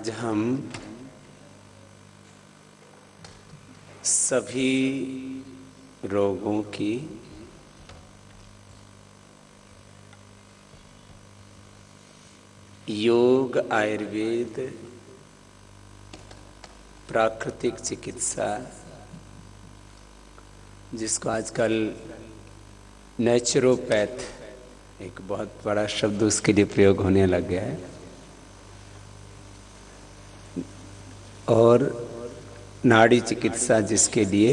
आज हम सभी रोगों की योग, आयुर्वेद, प्राकृतिक चिकित्सा, जिसको आजकल नेचुरोपैथ एक बहुत बड़ा शब्द उसके लिए प्रयोग होने लग गया है, और नाड़ी चिकित्सा जिसके लिए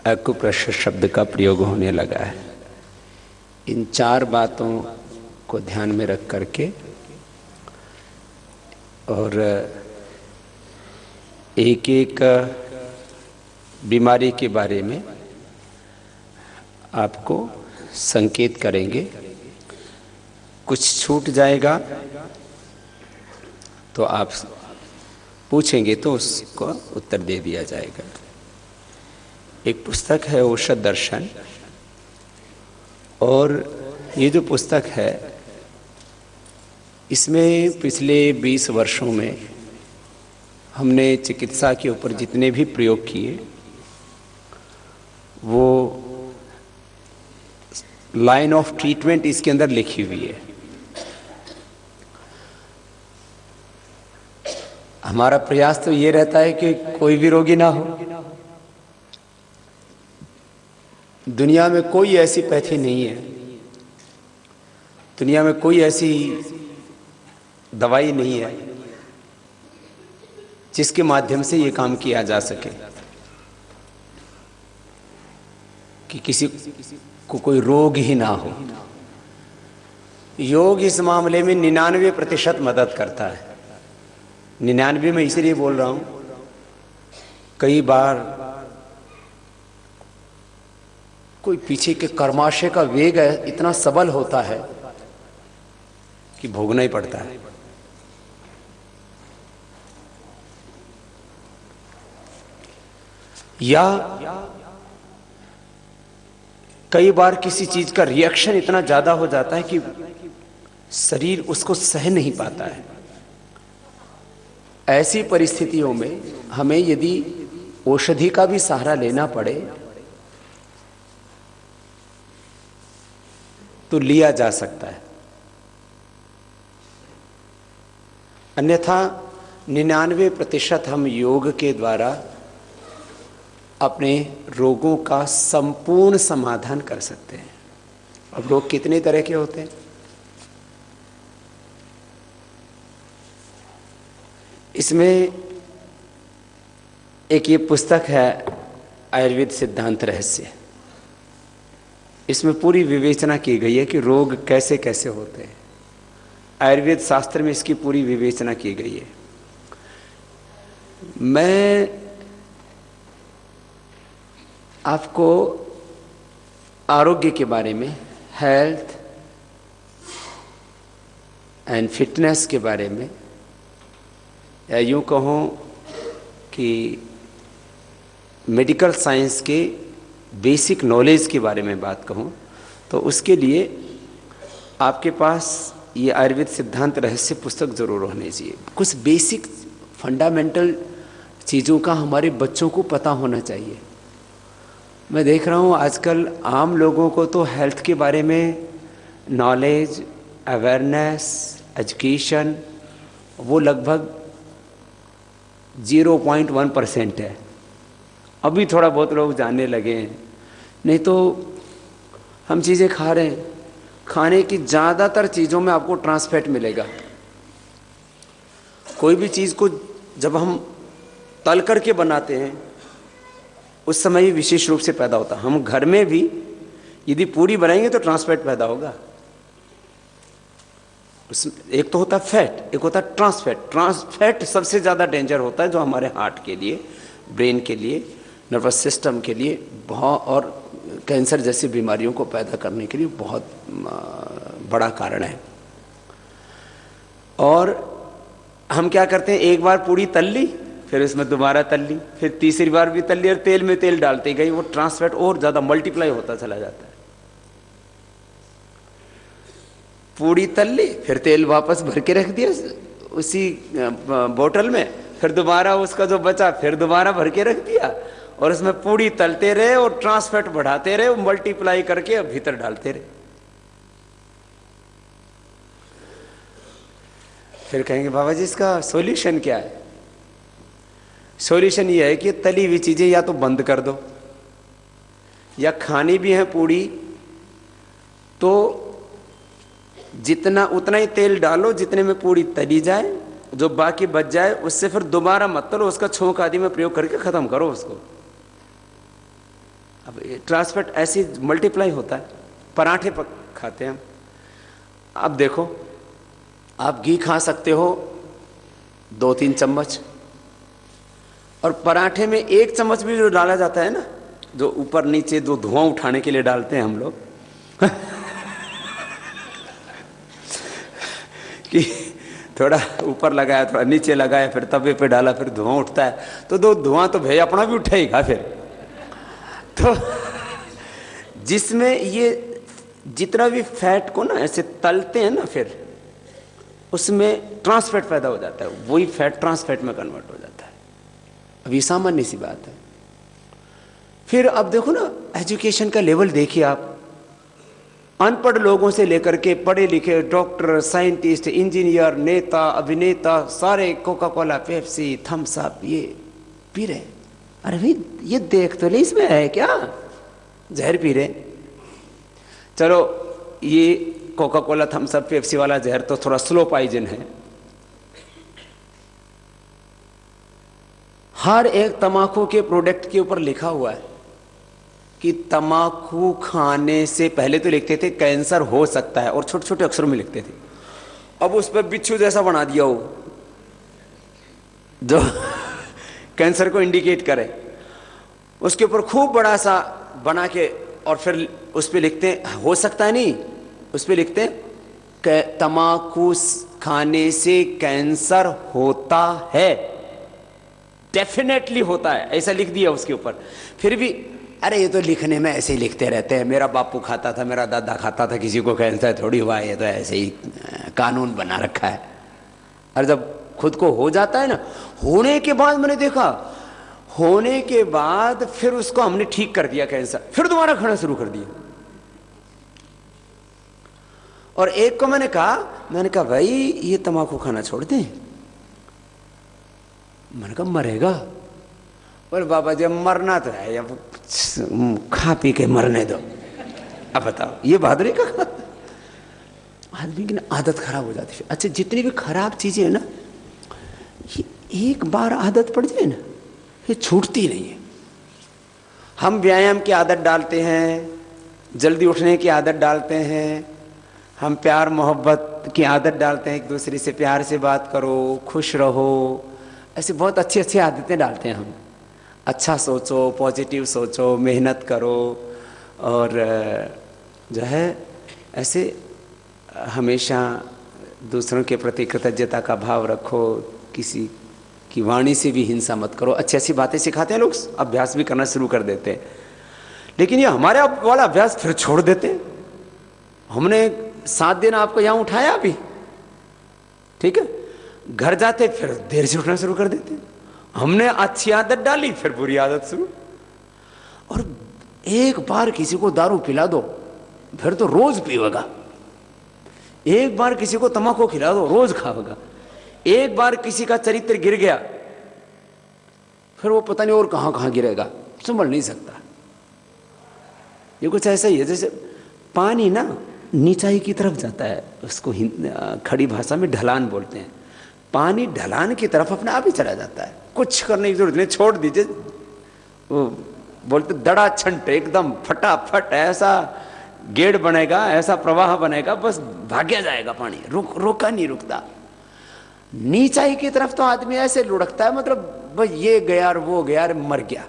एक्यूप्रेशर शब्द का प्रयोग होने लगा है। इन चार बातों को ध्यान में रख करके और एक एक बीमारी के बारे में आपको संकेत करेंगे। कुछ छूट जाएगा तो आप पूछेंगे तो उसको उत्तर दे दिया जाएगा। एक पुस्तक है औषध दर्शन, और ये जो पुस्तक है इसमें पिछले 20 वर्षों में हमने चिकित्सा के ऊपर जितने भी प्रयोग किए वो लाइन ऑफ ट्रीटमेंट इसके अंदर लिखी हुई है। हमारा प्रयास तो ये रहता है कि कोई भी रोगी ना हो। दुनिया में कोई ऐसी पैथी नहीं है, दुनिया में कोई ऐसी दवाई नहीं है जिसके माध्यम से ये काम किया जा सके कि किसी को कोई रोग ही ना हो। योग इस मामले में 99% मदद करता है। 99 में इसलिए बोल रहा हूं, कई बार कोई पीछे के कर्माशय का वेग है, इतना सबल होता है कि भोगना ही पड़ता है। या कई बार किसी चीज का रिएक्शन इतना ज्यादा हो जाता है कि शरीर उसको सह नहीं पाता है। ऐसी परिस्थितियों में हमें यदि औषधि का भी सहारा लेना पड़े तो लिया जा सकता है, अन्यथा 99% हम योग के द्वारा अपने रोगों का संपूर्ण समाधान कर सकते हैं। अब रोग कितने तरह के होते हैं? इसमें एक ये पुस्तक है आयुर्वेद सिद्धांत रहस्य। इसमें पूरी विवेचना की गई है कि रोग कैसे कैसे होते हैं। आयुर्वेद शास्त्र में इसकी पूरी विवेचना की गई है। मैं आपको आरोग्य के बारे में, हेल्थ एंड फिटनेस के बारे में, या यूँ कहूँ कि मेडिकल साइंस के बेसिक नॉलेज के बारे में बात कहूँ तो उसके लिए आपके पास ये आयुर्वेद सिद्धांत रहस्य पुस्तक जरूर होनी चाहिए। कुछ बेसिक फंडामेंटल चीज़ों का हमारे बच्चों को पता होना चाहिए। मैं देख रहा हूँ आजकल आम लोगों को तो हेल्थ के बारे में नॉलेज, अवेयरनेस, एजुकेशन वो लगभग 0.1% है। अभी थोड़ा बहुत लोग जानने लगे हैं, नहीं तो हम चीज़ें खा रहे हैं। खाने की ज़्यादातर चीज़ों में आपको ट्रांस फैट मिलेगा। कोई भी चीज़ को जब हम तल करके बनाते हैं उस समय भी विशेष रूप से पैदा होता है। हम घर में भी यदि पूरी बनाएंगे तो ट्रांस फैट पैदा होगा। एक तो होता है फैट, एक होता है ट्रांस फैट। ट्रांस फैट सबसे ज़्यादा डेंजर होता है, जो हमारे हार्ट के लिए, ब्रेन के लिए, नर्वस सिस्टम के लिए बहुत, और कैंसर जैसी बीमारियों को पैदा करने के लिए बहुत बड़ा कारण है। और हम क्या करते हैं, एक बार पूरी तल ली, फिर इसमें दोबारा तल ली, फिर तीसरी बार भी तल ली, और तेल में तेल डालते गई, वो ट्रांस फैट और ज़्यादा मल्टीप्लाई होता चला जाता है। पूड़ी तल ली, फिर तेल वापस भर के रख दिया उसी बोतल में, फिर दोबारा उसका जो बचा फिर दोबारा भर के रख दिया, और उसमें पूड़ी तलते रहे और ट्रांसफैट बढ़ाते रहे, मल्टीप्लाई करके भीतर डालते रहे। फिर कहेंगे बाबा जी इसका सॉल्यूशन क्या है? सॉल्यूशन ये है कि तली हुई चीजें या तो बंद कर दो, या खानी भी है पूड़ी तो जितना उतना ही तेल डालो जितने में पूड़ी तली जाए, जो बाकी बच जाए उससे फिर दोबारा मत तलो, उसका छोंक आदि में प्रयोग करके खत्म करो उसको। अब ट्रांसफैट ऐसे मल्टीप्लाई होता है। पराठे खाते हैं हम, अब देखो आप घी खा सकते हो 2-3 चम्मच, और पराठे में 1 चम्मच भी जो डाला जाता है ना, जो ऊपर नीचे जो धुआं उठाने के लिए डालते हैं हम लोग कि थोड़ा ऊपर लगाया थोड़ा नीचे लगाया फिर तवे पे डाला फिर धुआं उठता है, तो दो धुआं तो भैया अपना भी उठेगा फिर। तो जिसमें ये जितना भी फैट को ना ऐसे तलते हैं ना, फिर उसमें ट्रांसफैट पैदा हो जाता है, वही फैट ट्रांसफैट में कन्वर्ट हो जाता है। अब ये सामान्य सी बात है। फिर अब देखो ना, एजुकेशन का लेवल देखिए आप, अनपढ़ लोगों से लेकर के पढ़े लिखे डॉक्टर, साइंटिस्ट, इंजीनियर, नेता, अभिनेता, सारे Coca Cola, Pepsi, Thums Up ये पी रहे। अरे भाई ये देख तो नहीं इसमें है क्या, जहर पी रहे। चलो ये Coca Cola, Thums Up, Pepsi वाला जहर तो थोड़ा स्लो पॉइजन है। हर एक तम्बाकू के प्रोडक्ट के ऊपर लिखा हुआ है कि तम्बाकू खाने से पहले तो लिखते थे कैंसर हो सकता है, और छोटे छोटे अक्षरों में लिखते थे। अब उस पर बिच्छू जैसा बना दिया हो जो कैंसर को इंडिकेट करे, उसके ऊपर खूब बड़ा सा बना के, और फिर उस पर लिखते हैं हो सकता है नहीं, उस पर लिखते हैं तम्बाकू खाने से कैंसर होता है, डेफिनेटली होता है, ऐसा लिख दिया उसके ऊपर। फिर भी अरे ये तो लिखने में ऐसे ही लिखते रहते हैं, मेरा बापू खाता था, मेरा दादा खाता था, किसी को कैंसर थोड़ी हुआ, ये तो ऐसे ही कानून बना रखा है। और जब खुद को हो जाता है ना, होने के बाद मैंने देखा, होने के बाद फिर उसको हमने ठीक कर दिया कैंसर, फिर दोबारा खाना शुरू कर दिया। और एक को मैंने कहा भाई ये तम्बाकू खाना छोड़ दें। मैंने कहा मरेगा? बोले बाबा जी मरना तो है, अब खा पी के मरने दो। अब बताओ ये बहादुरी का आदमी की ना आदत खराब हो जाती है। अच्छा जितनी भी खराब चीजें है ना, ये एक बार आदत पड़ जाए ना, ये छूटती नहीं है। हम व्यायाम की आदत डालते हैं, जल्दी उठने की आदत डालते हैं, हम प्यार मोहब्बत की आदत डालते हैं, एक दूसरे से प्यार से बात करो, खुश रहो, ऐसे बहुत अच्छी अच्छी आदतें डालते हैं हम। अच्छा सोचो, पॉजिटिव सोचो, मेहनत करो, और जो है ऐसे हमेशा दूसरों के प्रति कृतज्ञता का भाव रखो, किसी की वाणी से भी हिंसा मत करो। अच्छी अच्छी बातें सिखाते हैं लोग, अभ्यास भी करना शुरू कर देते हैं। लेकिन ये हमारे वाला अभ्यास फिर छोड़ देते हैं। हमने 7 दिन आपको यहाँ उठाया अभी, ठीक है, घर जाते फिर देर से उठना शुरू कर देते हैं। हमने अच्छी आदत डाली फिर बुरी आदत शुरू। और एक बार किसी को दारू पिला दो फिर तो रोज पीवेगा, एक बार किसी को तम्बाकू खिला दो रोज खाएगा, एक बार किसी का चरित्र गिर गया फिर वो पता नहीं और कहां कहां गिरेगा, संभल नहीं सकता। ये कुछ ऐसा ही है जैसे पानी ना नीचाई की तरफ जाता है, उसको खड़ी भाषा में ढलान बोलते हैं। पानी ढलान की तरफ अपने आप ही चला जाता है, कुछ करने की जरूरत नहीं, छोड़ दीजिए। वो बोलते दड़ा छंट, एकदम फटाफट ऐसा गेड़ बनेगा, ऐसा प्रवाह बनेगा, बस भाग्या जाएगा पानी, रोका नहीं रुकता। नीचाई की तरफ तो आदमी ऐसे लुढ़कता है, मतलब बस ये गया और वो गया और मर गया।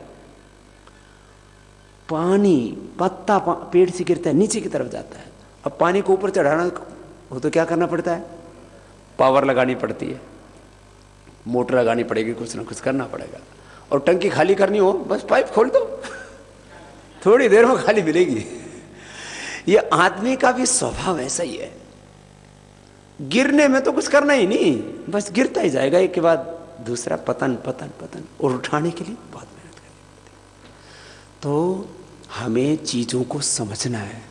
पानी पत्ता पेड़ से गिरता है नीचे की तरफ जाता है। अब पानी को ऊपर चढ़ाना हो तो क्या करना पड़ता है, पावर लगानी पड़ती है, मोटर लगानी पड़ेगी, कुछ ना कुछ करना पड़ेगा। और टंकी खाली करनी हो बस पाइप खोल दो, थोड़ी देर में खाली मिलेगी। ये आदमी का भी स्वभाव ऐसा ही है। गिरने में तो कुछ करना ही नहीं, बस गिरता ही जाएगा, एक के बाद दूसरा पतन पतन पतन, और उठाने के लिए बहुत मेहनत करनी पड़ती है। तो हमें चीज़ों को समझना है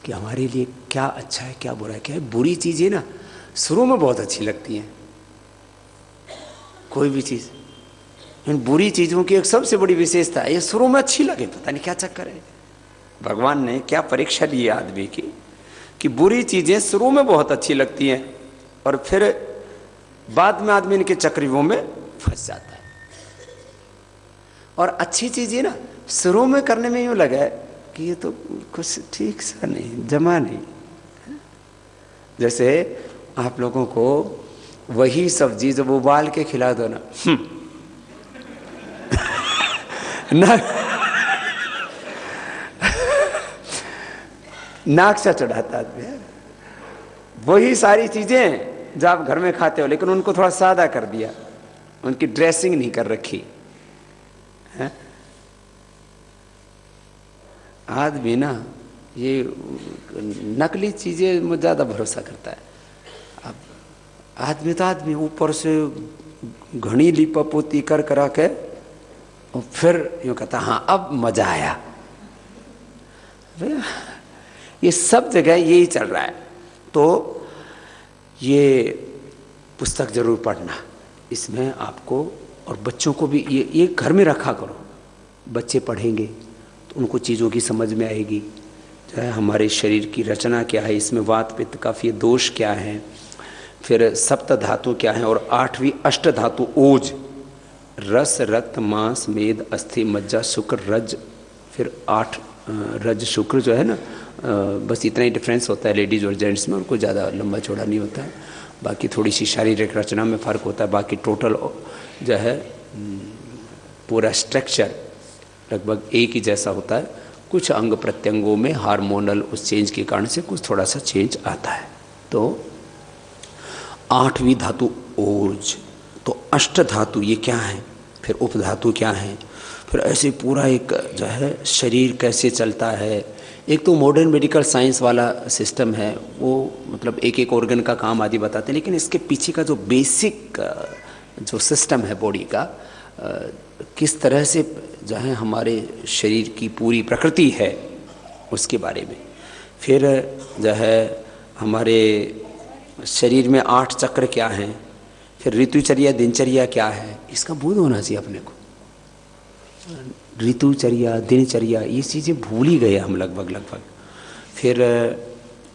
कि हमारे लिए क्या अच्छा है क्या बुरा है। क्या है, बुरी चीज़ें ना शुरू में बहुत अच्छी लगती हैं, कोई भी चीज़। इन बुरी चीज़ों की एक सबसे बड़ी विशेषता है, ये शुरू में अच्छी लगे, पता नहीं क्या चक्कर है। भगवान ने क्या परीक्षा ली आदमी की कि बुरी चीज़ें शुरू में बहुत अच्छी लगती हैं और फिर बाद में आदमी इनके चक्रव्यूह में फंस जाता है। और अच्छी चीज़ें ना शुरू में करने में यूँ लगा कि ये तो कुछ ठीक सा नहीं, जमा नहीं। जैसे आप लोगों को वही सब्जी जब उबाल के खिला दो ना, नाक से चढ़ाता आदमी है। वही सारी चीजें जो आप घर में खाते हो, लेकिन उनको थोड़ा सादा कर दिया, उनकी ड्रेसिंग नहीं कर रखी है। आदमी ना ये नकली चीजें में ज्यादा भरोसा करता है। अब आदमी तो आदमी ऊपर से घनी लिपापोती कर करा के और फिर यूँ कहता हाँ अब मजा आया। ये सब जगह यही चल रहा है। तो ये पुस्तक जरूर पढ़ना, इसमें आपको और बच्चों को भी ये घर में रखा करो। बच्चे पढ़ेंगे तो उनको चीज़ों की समझ में आएगी, जो है हमारे शरीर की रचना क्या है, इसमें वात पित्त कफ ये दोष क्या है, फिर सप्त धातु क्या है, और 8वीं अष्ट धातु ओज, रस रक्त मांस मेद अस्थि मज्जा शुक्र रज, फिर 8 रज शुक्र जो है ना, बस इतना ही डिफरेंस होता है लेडीज़ और जेंट्स में, उनको ज़्यादा लंबा चौड़ा नहीं होता है। बाकी थोड़ी सी शारीरिक रचना में फ़र्क होता है, बाकी टोटल जो है पूरा स्ट्रक्चर लगभग एक ही जैसा होता है। कुछ अंग प्रत्यंगों में हार्मोनल उस चेंज के कारण से कुछ थोड़ा सा चेंज आता है। तो 8वीं धातु ओज, तो अष्ट धातु ये क्या है, फिर उपधातु क्या है, फिर ऐसे पूरा एक जो है शरीर कैसे चलता है। एक तो मॉडर्न मेडिकल साइंस वाला सिस्टम है, वो मतलब एक एक ऑर्गन का काम आदि बताते हैं, लेकिन इसके पीछे का जो बेसिक जो सिस्टम है बॉडी का, किस तरह से जो है हमारे शरीर की पूरी प्रकृति है उसके बारे में। फिर जो है हमारे शरीर में 8 चक्र क्या हैं, फिर ऋतुचर्या दिनचर्या क्या है, इसका बोध होना चाहिए अपने को। ऋतुचर्या दिनचर्या ये चीज़ें भूल ही गए हम लगभग। फिर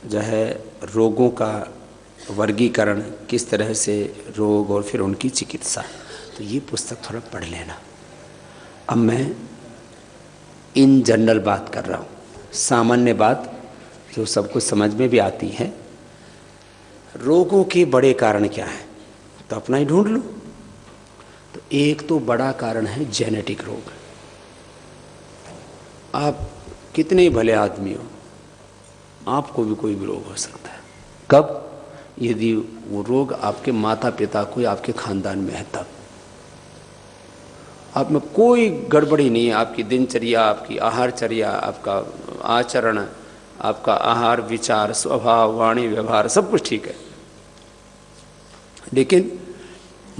जो है रोगों का वर्गीकरण, किस तरह से रोग और फिर उनकी चिकित्सा, तो ये पुस्तक थोड़ा पढ़ लेना। अब मैं इन जनरल बात कर रहा हूँ, सामान्य बात जो सबको समझ में भी आती है। रोगों के बड़े कारण क्या है तो अपना ही ढूंढ लो। तो एक तो बड़ा कारण है जेनेटिक रोग। आप कितने ही भले आदमी हो, आपको भी कोई भी रोग हो सकता है। कब? यदि वो रोग आपके माता पिता को या आपके खानदान में है तब। आप में कोई गड़बड़ी नहीं है, आपकी दिनचर्या, आपकी आहारचर्या, आपका आचरण, आपका आहार विचार स्वभाव वाणी व्यवहार सब कुछ ठीक है, लेकिन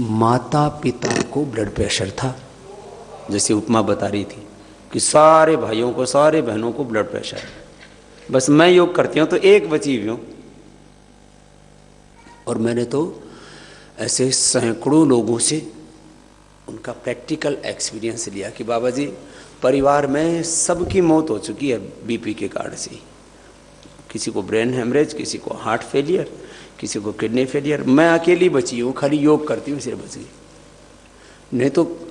माता पिता को ब्लड प्रेशर था। जैसे उपमा बता रही थी कि सारे भाइयों को सारे बहनों को ब्लड प्रेशर है, बस मैं योग करती हूँ तो एक बची हुई हूँ। और मैंने तो ऐसे सैकड़ों लोगों से उनका प्रैक्टिकल एक्सपीरियंस लिया कि बाबा जी परिवार में सबकी मौत हो चुकी है बीपी के कारण से। किसी को ब्रेन हेमरेज, किसी को हार्ट फेलियर, किसी को किडनी फेलियर। मैं अकेली बची हूँ, खाली योग करती हूँ इसलिए बच गई। नहीं तो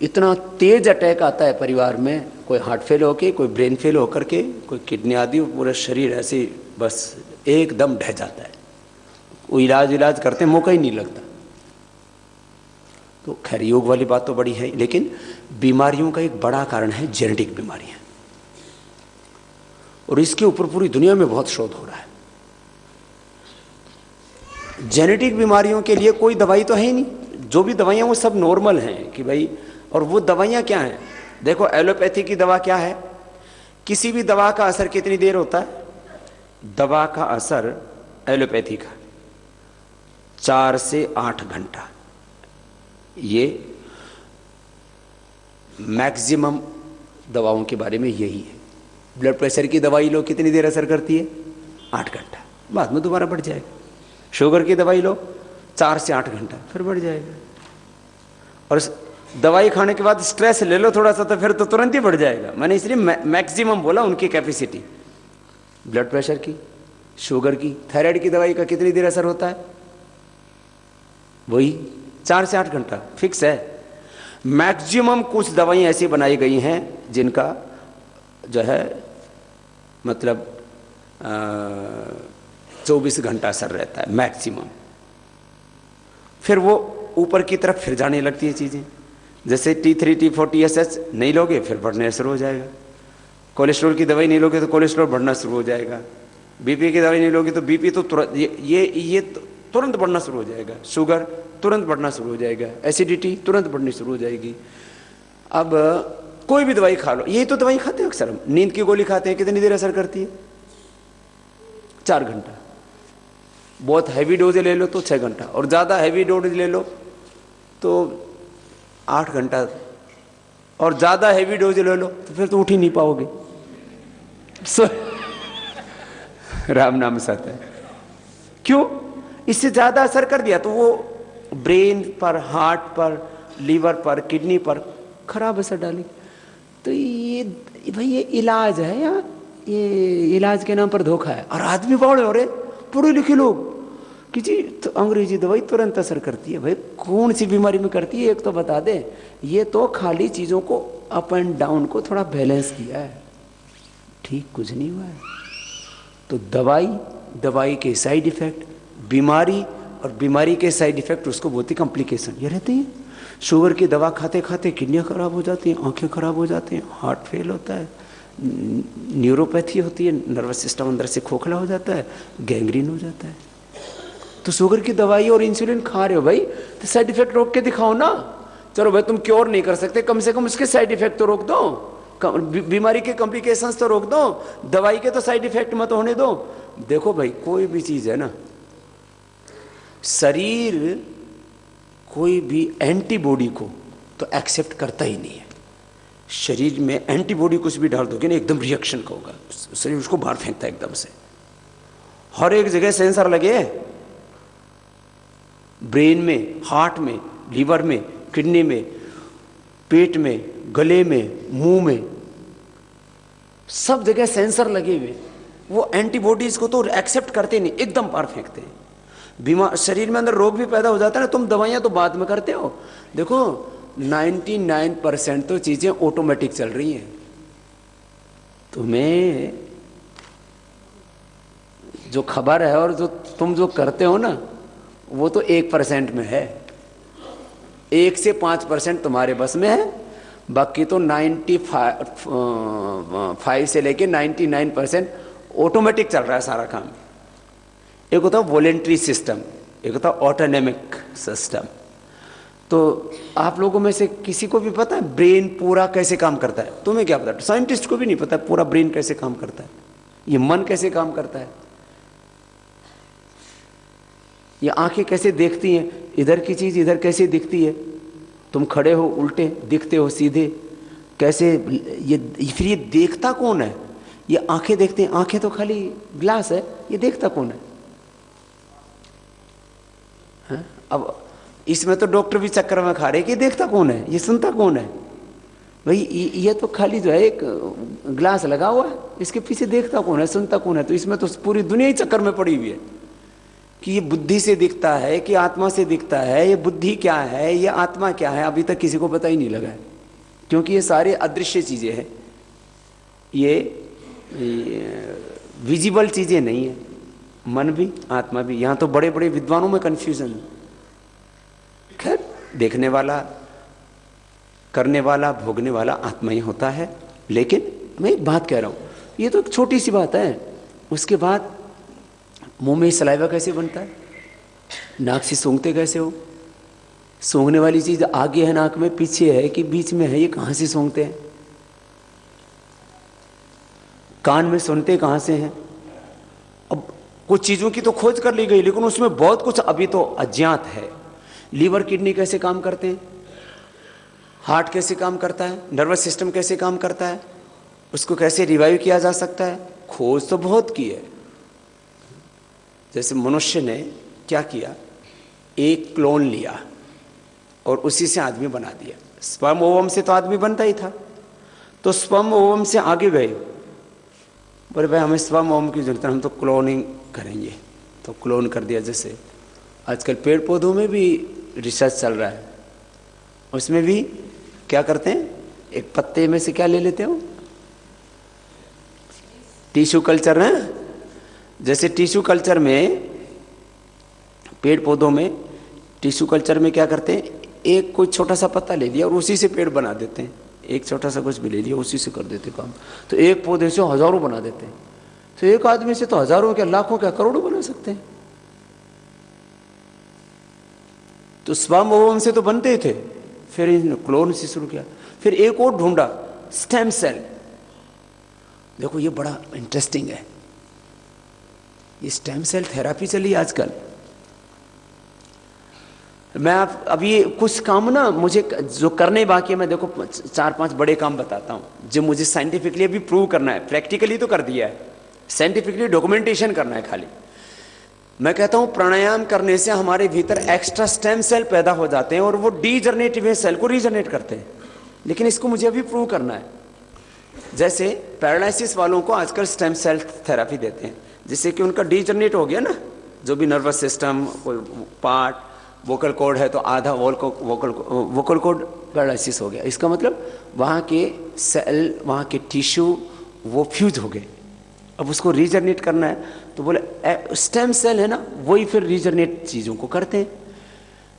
इतना तेज अटैक आता है परिवार में, कोई हार्ट फेल होके, कोई ब्रेन फेल होकर के, कोई किडनी आदि, पूरा शरीर ऐसे बस एकदम ढह जाता है। वो इलाज करते मौका ही नहीं लगता। तो खैर योग वाली बात तो बड़ी है, लेकिन बीमारियों का एक बड़ा कारण है जेनेटिक बीमारियां, और इसके ऊपर पूरी दुनिया में बहुत शोध हो रहा है। जेनेटिक बीमारियों के लिए कोई दवाई तो है ही नहीं, जो भी दवाइयां वो सब नॉर्मल हैं कि भाई। और वो दवाइयां क्या हैं? देखो एलोपैथी की दवा क्या है, किसी भी दवा का असर कितनी देर होता है? दवा का असर एलोपैथी का 4 से 8 घंटा, ये मैक्सिमम दवाओं के बारे में यही है। ब्लड प्रेशर की दवाई लो, कितनी देर असर करती है? 8 घंटा, बाद में दोबारा बढ़ जाएगा। शुगर की दवाई लो, 4 से 8 घंटा, फिर बढ़ जाएगा। और दवाई खाने के बाद स्ट्रेस ले लो थोड़ा सा, तो फिर तो तुरंत ही बढ़ जाएगा। मैंने इसलिए मैक्सिमम बोला उनकी कैपेसिटी। ब्लड प्रेशर की, शुगर की, थायराइड की दवाई का कितनी देर असर होता है? वही 4 से 8 घंटा फिक्स है। मैक्सिमम कुछ दवाइयाँ ऐसी बनाई गई हैं जिनका जो है मतलब 24 घंटा असर रहता है मैक्सिमम। फिर वो ऊपर की तरफ फिर जाने लगती है चीज़ें। जैसे T3 T4 TSH नहीं लोगे फिर बढ़ने शुरू हो जाएगा। कोलेस्ट्रॉल की दवाई नहीं लोगे तो कोलेस्ट्रॉल बढ़ना शुरू हो जाएगा। बीपी की दवाई नहीं लोगे तो बीपी तो तुरंत ये तुरंत बढ़ना शुरू हो जाएगा। शुगर तुरंत बढ़ना शुरू हो जाएगा। एसिडिटी तुरंत बढ़नी शुरू हो जाएगी। अब कोई भी दवाई खा लो, यही तो दवाई खाते हैं अक्सर हम। नींद की गोली खाते हैं, कितनी देर असर करती है? 4 घंटा। बहुत हैवी डोज ले लो तो 6 घंटा, और ज़्यादा हैवी डोज ले लो तो 8 घंटा, और ज़्यादा हैवी डोज ले लो तो फिर तो उठ ही नहीं पाओगे। राम नाम सत्य है। क्यों? इससे ज़्यादा असर कर दिया तो वो ब्रेन पर, हार्ट पर, लीवर पर, किडनी पर खराब असर डालेगी। तो ये भाई ये इलाज है या ये इलाज के नाम पर धोखा है। और आदमी बड़े हो रहे पढ़े लिखे लोग कि जी तो अंग्रेजी दवाई तुरंत असर करती है। भाई कौन सी बीमारी में करती है एक तो बता दे। ये तो खाली चीज़ों को अप एंड डाउन को थोड़ा बैलेंस किया है, ठीक कुछ नहीं हुआ है। तो दवाई के साइड इफेक्ट, बीमारी और बीमारी के साइड इफेक्ट, उसको बोलते कॉम्प्लिकेशन, ये रहते हैं। शुगर की दवा खाते खाते किडनियाँ खराब हो जाती हैं, आंखें खराब हो जाती हैं, हार्ट फेल होता है, न्यूरोपैथी होती है, नर्वस सिस्टम अंदर से खोखला हो जाता है, गैंग्रीन हो जाता है। तो शुगर की दवाई और इंसुलिन खा रहे हो भाई, तो साइड इफेक्ट रोक के दिखाओ ना। चलो भाई तुम क्योर नहीं कर सकते, कम से कम उसके साइड इफेक्ट तो रोक दो, बीमारी के कॉम्प्लिकेशंस तो रोक दो, दवाई के तो साइड इफेक्ट मत होने दो। देखो भाई कोई भी चीज़ है ना, शरीर कोई भी एंटीबॉडी को तो एक्सेप्ट करता ही नहीं है। शरीर में एंटीबॉडी कुछ भी डाल दोगे ना एकदम रिएक्शन का होगा, शरीर उसको बाहर फेंकता है एकदम से। हर एक जगह सेंसर लगे हैं, ब्रेन में, हार्ट में, लीवर में, किडनी में, पेट में, गले में, मुंह में, सब जगह सेंसर लगे हुए। वो एंटीबॉडीज को तो एक्सेप्ट करते नहीं, एकदम बाहर फेंकते हैं। बीमार शरीर में अंदर रोग भी पैदा हो जाता है ना, तुम दवाइयां तो बाद में करते हो। देखो 99% तो चीजें ऑटोमेटिक चल रही हैं। तुम्हें जो खबर है और जो तुम जो करते हो ना, वो तो 1% में है। 1 से 5% तुम्हारे बस में है, बाकी तो 95 से लेके 99% ऑटोमेटिक चल रहा है सारा काम। एक होता है वॉलेंट्री सिस्टम, एक होता है ऑटोनॉमिक सिस्टम। तो आप लोगों में से किसी को भी पता है ब्रेन पूरा कैसे काम करता है? तुम्हें क्या पता? साइंटिस्ट को भी नहीं पता पूरा ब्रेन कैसे काम करता है, ये मन कैसे काम करता है, ये आंखें कैसे देखती हैं, इधर की चीज़ इधर कैसे दिखती है। तुम खड़े हो उल्टे दिखते हो सीधे कैसे, ये फिर ये देखता कौन है? ये आंखें देखते हैं, आंखें तो खाली ग्लास है, ये देखता कौन है? हाँ? अब इसमें तो डॉक्टर भी चक्कर में खा रहे कि देखता कौन है, ये सुनता कौन है? भाई ये तो खाली जो है एक ग्लास लगा हुआ है, इसके पीछे देखता कौन है, सुनता कौन है? तो इसमें तो पूरी दुनिया ही चक्कर में पड़ी हुई है कि ये बुद्धि से दिखता है कि आत्मा से दिखता है, ये बुद्धि क्या है, ये आत्मा क्या है, अभी तक किसी को पता ही नहीं लगा है। क्योंकि ये सारे अदृश्य चीज़ें हैं, ये विजिबल चीज़ें नहीं है। मन भी आत्मा भी, यहाँ तो बड़े बड़े विद्वानों में कन्फ्यूजन। खैर देखने वाला, करने वाला, भोगने वाला आत्मा ही होता है। लेकिन मैं एक बात कह रहा हूँ, ये तो एक छोटी सी बात है। उसके बाद मुंह में सलाइवा कैसे बनता है, नाक से सूंघते कैसे हो? सूंघने वाली चीज़ आगे है नाक में, पीछे है कि बीच में है, ये कहाँ से सूंघते हैं? कान में सुनते कहाँ से हैं? अब कुछ चीजों की तो खोज कर ली गई, लेकिन उसमें बहुत कुछ अभी तो अज्ञात है। लीवर किडनी कैसे काम करते हैं, हार्ट कैसे काम करता है, नर्वस सिस्टम कैसे काम करता है, उसको कैसे रिवाइव किया जा सकता है, खोज तो बहुत की है। जैसे मनुष्य ने क्या किया, एक क्लोन लिया और उसी से आदमी बना दिया। स्पर्म ओवम से तो आदमी बनता ही था, तो स्पर्म ओवम से आगे गए, बोले भाई हमें स्पर्म ओवम की जरूरत है, हम तो क्लोनिंग करेंगे, तो क्लोन कर दिया। जैसे आजकल पेड़ पौधों में भी रिसर्च चल रहा है, उसमें भी क्या करते हैं, एक पत्ते में से क्या ले लेते हो, टिश्यू कल्चर है। जैसे टिश्यू कल्चर में, पेड़ पौधों में टिश्यू कल्चर में क्या करते हैं, एक कोई छोटा सा पत्ता ले लिया और उसी से पेड़ बना देते हैं। एक छोटा सा कुछ भी ले लिया, उसी से कर देते काम। तो एक पौधे से हजारों बना देते हैं। तो एक आदमी से तो हजारों क्या, लाखों क्या, करोड़ों बना सकते हैं। तो स्पर्म ओवम से तो बनते ही थे, फिर इन्होंने क्लोन से शुरू किया। फिर एक और ढूंढा, स्टेम सेल। देखो ये बड़ा इंटरेस्टिंग है, ये स्टेम सेल थेरापी चली आजकल। मैं आप अभी कुछ काम ना मुझे जो करने बाकी है, मैं देखो 4-5 बड़े काम बताता हूं जो मुझे साइंटिफिकली अभी प्रूव करना है। प्रैक्टिकली तो कर दिया है, साइंटिफिकली डॉक्यूमेंटेशन करना है खाली। मैं कहता हूं प्राणायाम करने से हमारे भीतर एक्स्ट्रा स्टेम सेल पैदा हो जाते हैं और वो डीजनरेटिव सेल को रीजनरेट करते हैं, लेकिन इसको मुझे अभी प्रूव करना है। जैसे पैरालिसिस वालों को आजकल स्टेम सेल थेरापी देते हैं, जिससे कि उनका डीजनरेट हो गया ना, जो भी नर्वस सिस्टम, कोई पार्ट, वोकल कॉर्ड है तो आधा वोकल कॉर्ड पैरालिसिस हो गया। इसका मतलब वहाँ के सेल, वहाँ के टिश्यू वो फ्यूज हो गए, अब उसको रीजनरेट करना है। तो बोले स्टेम सेल है ना, वही फिर रीजनरेट चीज़ों को करते हैं।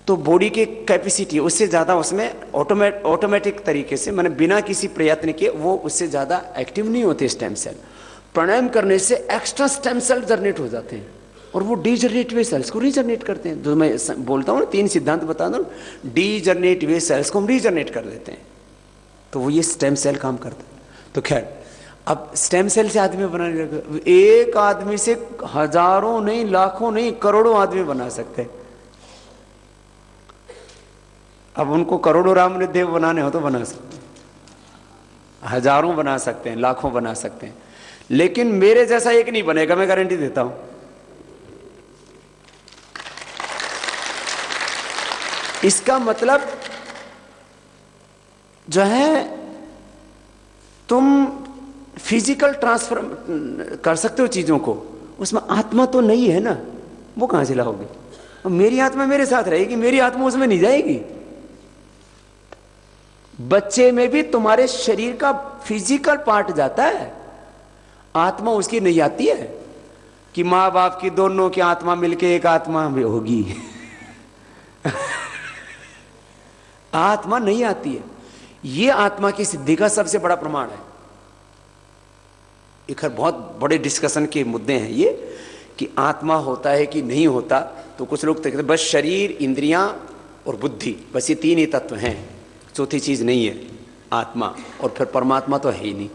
तो बॉडी की कैपेसिटी उससे ज़्यादा उसमें ऑटोमेटिक तरीके से, मैंने बिना किसी प्रयत्न के, वो उससे ज़्यादा एक्टिव नहीं होते स्टेम सेल। प्राणायाम करने से एक्स्ट्रा स्टेम सेल जनरेट हो जाते हैं और वो डीजनरेट हुए सेल्स को रीजनरेट करते हैं। जो मैं बोलता हूँ ना, 3 सिद्धांत बता दो, डीजनरेट हुए सेल्स को हम रीजनरेट कर देते हैं, तो वो ये स्टेम सेल काम करता है। तो खैर, अब स्टेम सेल से आदमी बनाने लगे, एक आदमी से हजारों नहीं, लाखों नहीं, करोड़ों आदमी बना सकते हैं। अब उनको करोड़ों रामदेव बनाने हो तो बना सकते हैं, हजारों बना सकते हैं, लाखों बना सकते हैं, लेकिन मेरे जैसा एक नहीं बनेगा, मैं गारंटी देता हूं। इसका मतलब जो है, तुम फिजिकल ट्रांसफर कर सकते हो चीजों को, उसमें आत्मा तो नहीं है ना, वो कहां से लाओगे। मेरी आत्मा मेरे साथ रहेगी, मेरी आत्मा उसमें नहीं जाएगी। बच्चे में भी तुम्हारे शरीर का फिजिकल पार्ट जाता है, आत्मा उसकी नहीं आती है कि माँ बाप की दोनों की आत्मा मिलके एक आत्मा में होगी। आत्मा नहीं आती है। ये आत्मा की सिद्धि का सबसे बड़ा प्रमाण है। एक बहुत बड़े डिस्कशन के मुद्दे हैं ये, कि आत्मा होता है कि नहीं होता। तो कुछ लोग कहते हैं बस शरीर, इंद्रियां और बुद्धि, बस ये 3 ही तत्व हैं, चौथी चीज नहीं है आत्मा, और फिर परमात्मा तो है ही नहीं।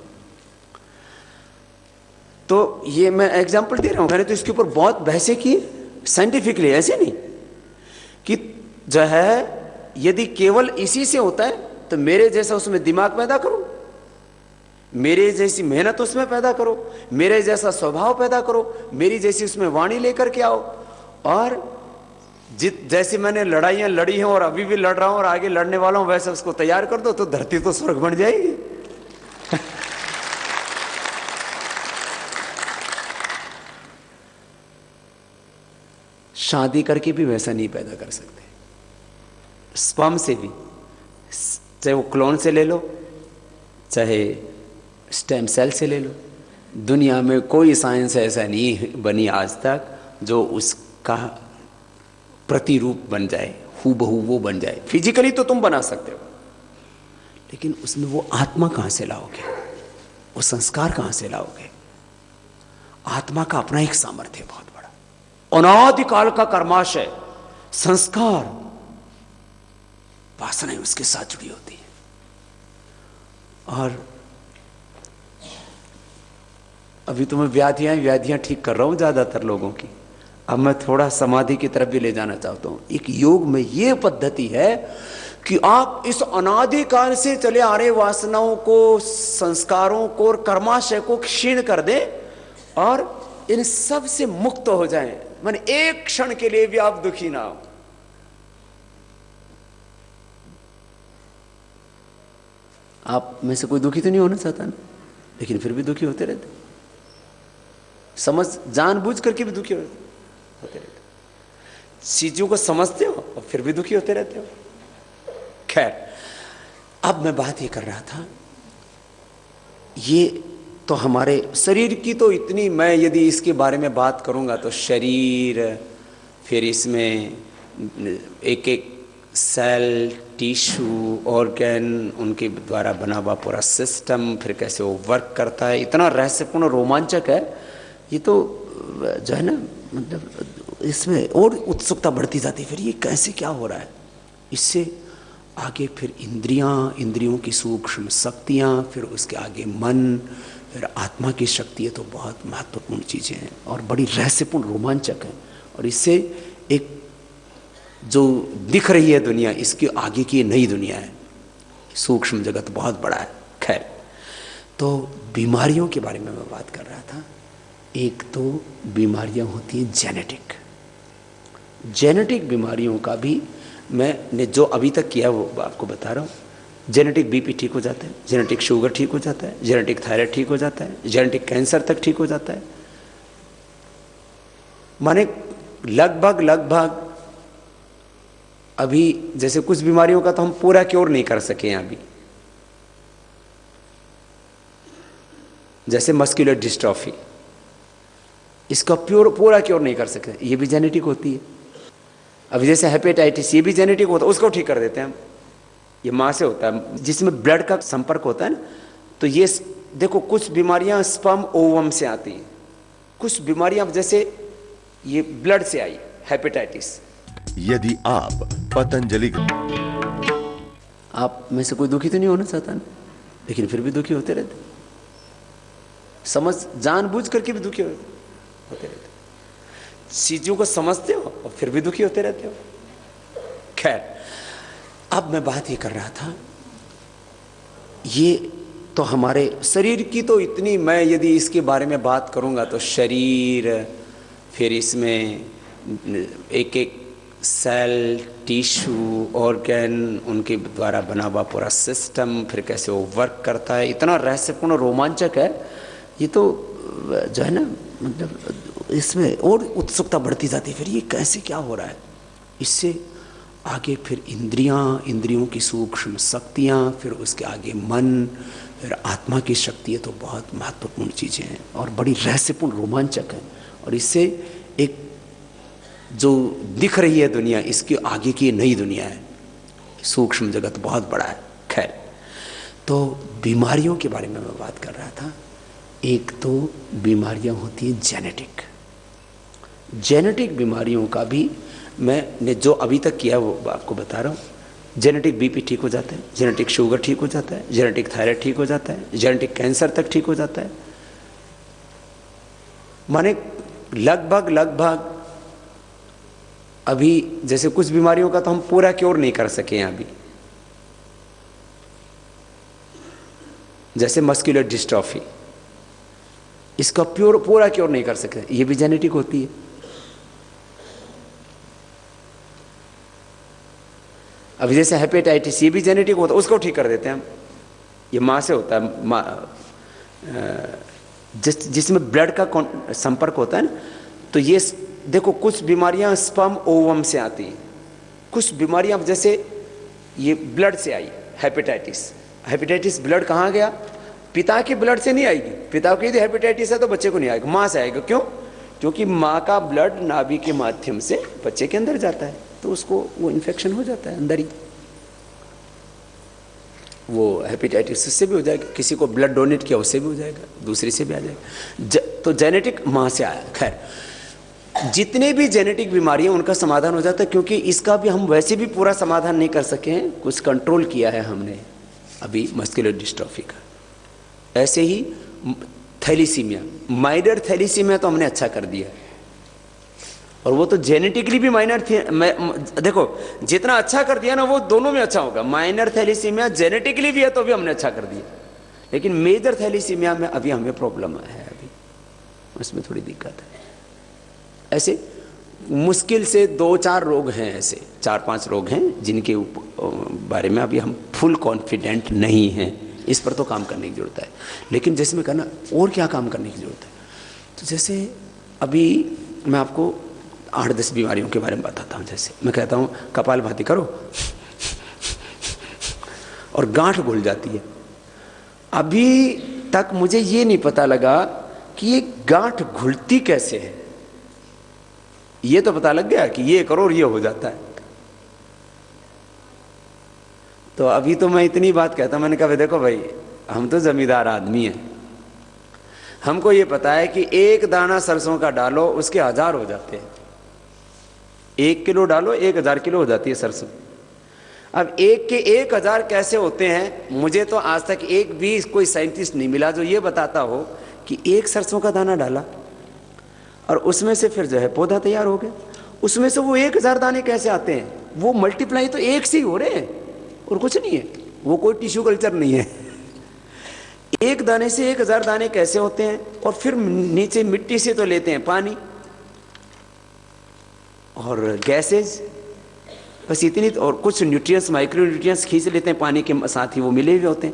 तो ये मैं एग्जांपल दे रहा हूं, मैंने तो इसके ऊपर बहुत बहसें की साइंटिफिकली, ऐसे नहीं कि जो है यदि केवल इसी से होता है तो मेरे जैसा उसमें दिमाग पैदा करो, मेरे जैसी मेहनत उसमें पैदा करो, मेरे जैसा स्वभाव पैदा करो, मेरी जैसी उसमें वाणी लेकर के आओ, और जैसे मैंने लड़ाइयां लड़ी हैं और अभी भी लड़ रहा हूं और आगे लड़ने वाला हूं, वैसे उसको तैयार कर दो, तो धरती तो स्वर्ग बन जाएगी। शादी करके भी वैसा नहीं पैदा कर सकते, स्पर्म से भी, चाहे वो क्लोन से ले लो, चाहे स्टेम सेल से ले लो। दुनिया में कोई साइंस ऐसा नहीं बनी आज तक जो उसका प्रतिरूप बन जाए, हूबहू वो बन जाए। फिजिकली तो तुम बना सकते हो, लेकिन उसमें वो आत्मा कहां से लाओगे, वो संस्कार कहां से लाओगे। आत्मा का अपना एक सामर्थ्य बहुत बड़ा, अनादिकाल का कर्माशय, संस्कार, वासनाएं उसके साथ जुड़ी होती है। और अभी तो मैं व्याधियां ठीक कर रहा हूँ ज़्यादातर लोगों की। अब मैं थोड़ा समाधि की तरफ भी ले जाना चाहता हूँ। एक योग में ये पद्धति है कि आप इस अनादिकाल से चले आ रहे वासनाओं को, संस्कारों को और कर्माशय को क्षीण कर दें और इन सब से मुक्त हो जाएं। माने एक क्षण के लिए भी आप दुखी ना हो। आप में से कोई दुखी तो नहीं होना चाहता ना, लेकिन फिर भी दुखी होते रहते, समझ जानबूझ करके भी दुखी होते रहते, चीजों को समझते हो और फिर भी दुखी होते रहते हो। खैर, अब मैं बात ये कर रहा था, ये तो हमारे शरीर की तो इतनी, मैं यदि इसके बारे में बात करूंगा तो शरीर, फिर इसमें एक एक सेल, टिश्यू, ऑर्गन, उनके द्वारा बना हुआ पूरा सिस्टम, फिर कैसे वो वर्क करता है, इतना रहस्यपूर्ण रोमांचक है ये तो, जो है ना, मतलब इसमें और उत्सुकता बढ़ती जाती है। फिर ये कैसे क्या हो रहा है, इससे आगे फिर इंद्रियों की सूक्ष्म शक्तियाँ, फिर उसके आगे मन, फिर आत्मा की शक्ति है, तो बहुत महत्वपूर्ण चीज़ें हैं और बड़ी रहस्यपूर्ण रोमांचक है। और इससे एक जो दिख रही है दुनिया, इसके आगे की नई दुनिया है, सूक्ष्म जगत बहुत बड़ा है। खैर, तो बीमारियों के बारे में मैं बात कर रहा था। एक तो बीमारियां होती हैं जेनेटिक बीमारियों का भी मैंने जो अभी तक किया वो आपको बता रहा हूँ। जेनेटिक बीपी ठीक हो जाता है, जेनेटिक शुगर ठीक हो जाता है, जेनेटिक थायराइड ठीक हो जाता है, जेनेटिक कैंसर तक ठीक हो जाता है। माने लगभग अभी जैसे कुछ बीमारियों का तो हम पूरा क्योर नहीं कर सके हैं अभी, जैसे मस्कुलर डिस्ट्रॉफी, इसका पूरा क्योर नहीं कर सकते, ये भी जेनेटिक होती है। अभी जैसे हेपेटाइटिस, ये भी जेनेटिक होता है, उसको ठीक कर देते हैं हम, ये माँ से होता है, जिसमें ब्लड का संपर्क होता है ना। तो ये देखो, कुछ बीमारियां स्पर्म ओवम से आती हैं, कुछ बीमारियां जैसे ये ब्लड से आई, हेपेटाइटिस। यदि आप पतंजलि, आप में से कोई दुखी तो नहीं होना चाहता ना, लेकिन फिर भी दुखी होते रहते, समझ जानबूझ करके भी दुखी होते रहते, चीजों को समझते हो और फिर भी दुखी होते रहते हो। खैर, अब मैं बात ये कर रहा था, ये तो हमारे शरीर की तो इतनी, मैं यदि इसके बारे में बात करूंगा तो शरीर, फिर इसमें एक एक सेल, टिश्यू, ऑर्गन, उनके द्वारा बना हुआ पूरा सिस्टम, फिर कैसे वो वर्क करता है, इतना रहस्यपूर्ण रोमांचक है ये तो, जो है ना, मतलब इसमें और उत्सुकता बढ़ती जाती है। फिर ये कैसे क्या हो रहा है, इससे आगे फिर इंद्रियों की सूक्ष्म शक्तियाँ, फिर उसके आगे मन, फिर आत्मा की शक्ति है, तो बहुत महत्वपूर्ण चीज़ें हैं और बड़ी रहस्यपूर्ण रोमांचक है। और इससे एक जो दिख रही है दुनिया, इसके आगे की नई दुनिया है, सूक्ष्म जगत बहुत बड़ा है। खैर, तो बीमारियों के बारे में मैं बात कर रहा था। एक तो बीमारियां होती हैं जेनेटिक बीमारियों का भी मैंने जो अभी तक किया वो आपको बता रहा हूँ। जेनेटिक बीपी ठीक हो जाता है, जेनेटिक शुगर ठीक हो जाता है, जेनेटिक थायराइड ठीक हो जाता है, जेनेटिक कैंसर तक ठीक हो जाता है। माने लगभग अभी जैसे कुछ बीमारियों का तो हम पूरा क्योर नहीं कर सके हैं अभी, जैसे मस्कुलर डिस्ट्रॉफी, इसका पूरा क्योर नहीं कर सकते, ये भी जेनेटिक होती है। अभी जैसे हेपेटाइटिस, ये भी जेनेटिक होता है, उसको ठीक कर देते हैं हम, ये माँ से होता है, जिसमें ब्लड का संपर्क होता है ना। तो ये देखो, कुछ बीमारियां स्पर्म ओवम से आती हैं, कुछ बीमारियां जैसे ये ब्लड से आई, हेपेटाइटिस ब्लड कहाँ गया, पिता के ब्लड से नहीं आएगी। पिता को यदि हेपेटाइटिस है तो बच्चे को नहीं आएगा, माँ से आएगा। क्यों? क्योंकि माँ का ब्लड नाभि के माध्यम से बच्चे के अंदर जाता है, तो उसको वो इन्फेक्शन हो जाता है अंदर ही, वो हेपेटाइटिस उससे भी हो जाएगा, किसी को ब्लड डोनेट किया उससे भी हो जाएगा, दूसरी से भी आ जाएगा। तो जेनेटिक माँ से आया। खैर, जितने भी जेनेटिक बीमारियां उनका समाधान हो जाता है, क्योंकि इसका भी हम वैसे भी पूरा समाधान नहीं कर सके हैं, कुछ कंट्रोल किया है हमने अभी मस्कुलर डिस्ट्रॉफी का। ऐसे ही थैलीसीमिया, माइनर थैलीसीमिया तो हमने अच्छा कर दिया, और वो तो जेनेटिकली भी माइनर थी। देखो जितना अच्छा कर दिया ना वो दोनों में अच्छा होगा। माइनर थैलीसीमिया जेनेटिकली भी है तो भी हमने अच्छा कर दिया, लेकिन मेजर थैलीसीमिया में अभी हमें प्रॉब्लम है, अभी उसमें थोड़ी दिक्कत है। ऐसे मुश्किल से 2-4 रोग हैं, ऐसे 4-5 रोग हैं जिनके बारे में अभी हम फुल कॉन्फिडेंट नहीं हैं। इस पर तो काम करने की ज़रूरत है, लेकिन जैसे मैं कहना और क्या काम करने की ज़रूरत है, तो जैसे अभी मैं आपको 8-10 बीमारियों के बारे में बताता हूँ। जैसे मैं कहता हूँ कपालभाति करो और गांठ घुल जाती है। अभी तक मुझे ये नहीं पता लगा कि ये गांठ घुलती कैसे है। ये तो पता लग गया कि ये करो और ये हो जाता है। तो अभी तो मैं इतनी बात कहता, मैंने कहा देखो भाई हम तो जमींदार आदमी हैं, हमको ये पता है कि एक दाना सरसों का डालो उसके 1000 हो जाते हैं। 1 किलो डालो 1000 किलो हो जाती है सरसों। अब एक के 1000 कैसे होते हैं, मुझे तो आज तक एक भी कोई साइंटिस्ट नहीं मिला जो ये बताता हो कि एक सरसों का दाना डाला और उसमें से फिर जो है पौधा तैयार हो गया। उसमें से वो 1000 दाने कैसे आते हैं, वो मल्टीप्लाई तो एक से ही हो रहे हैं और कुछ नहीं है, वो कोई टिश्यू कल्चर नहीं है। एक दाने से 1000 दाने कैसे होते हैं, और फिर नीचे मिट्टी से तो लेते हैं पानी और गैसेज, बस इतनी, और कुछ न्यूट्रिएंट्स माइक्रो न्यूट्रिएंट्स खींच लेते हैं पानी के साथ ही, वो मिले हुए होते हैं।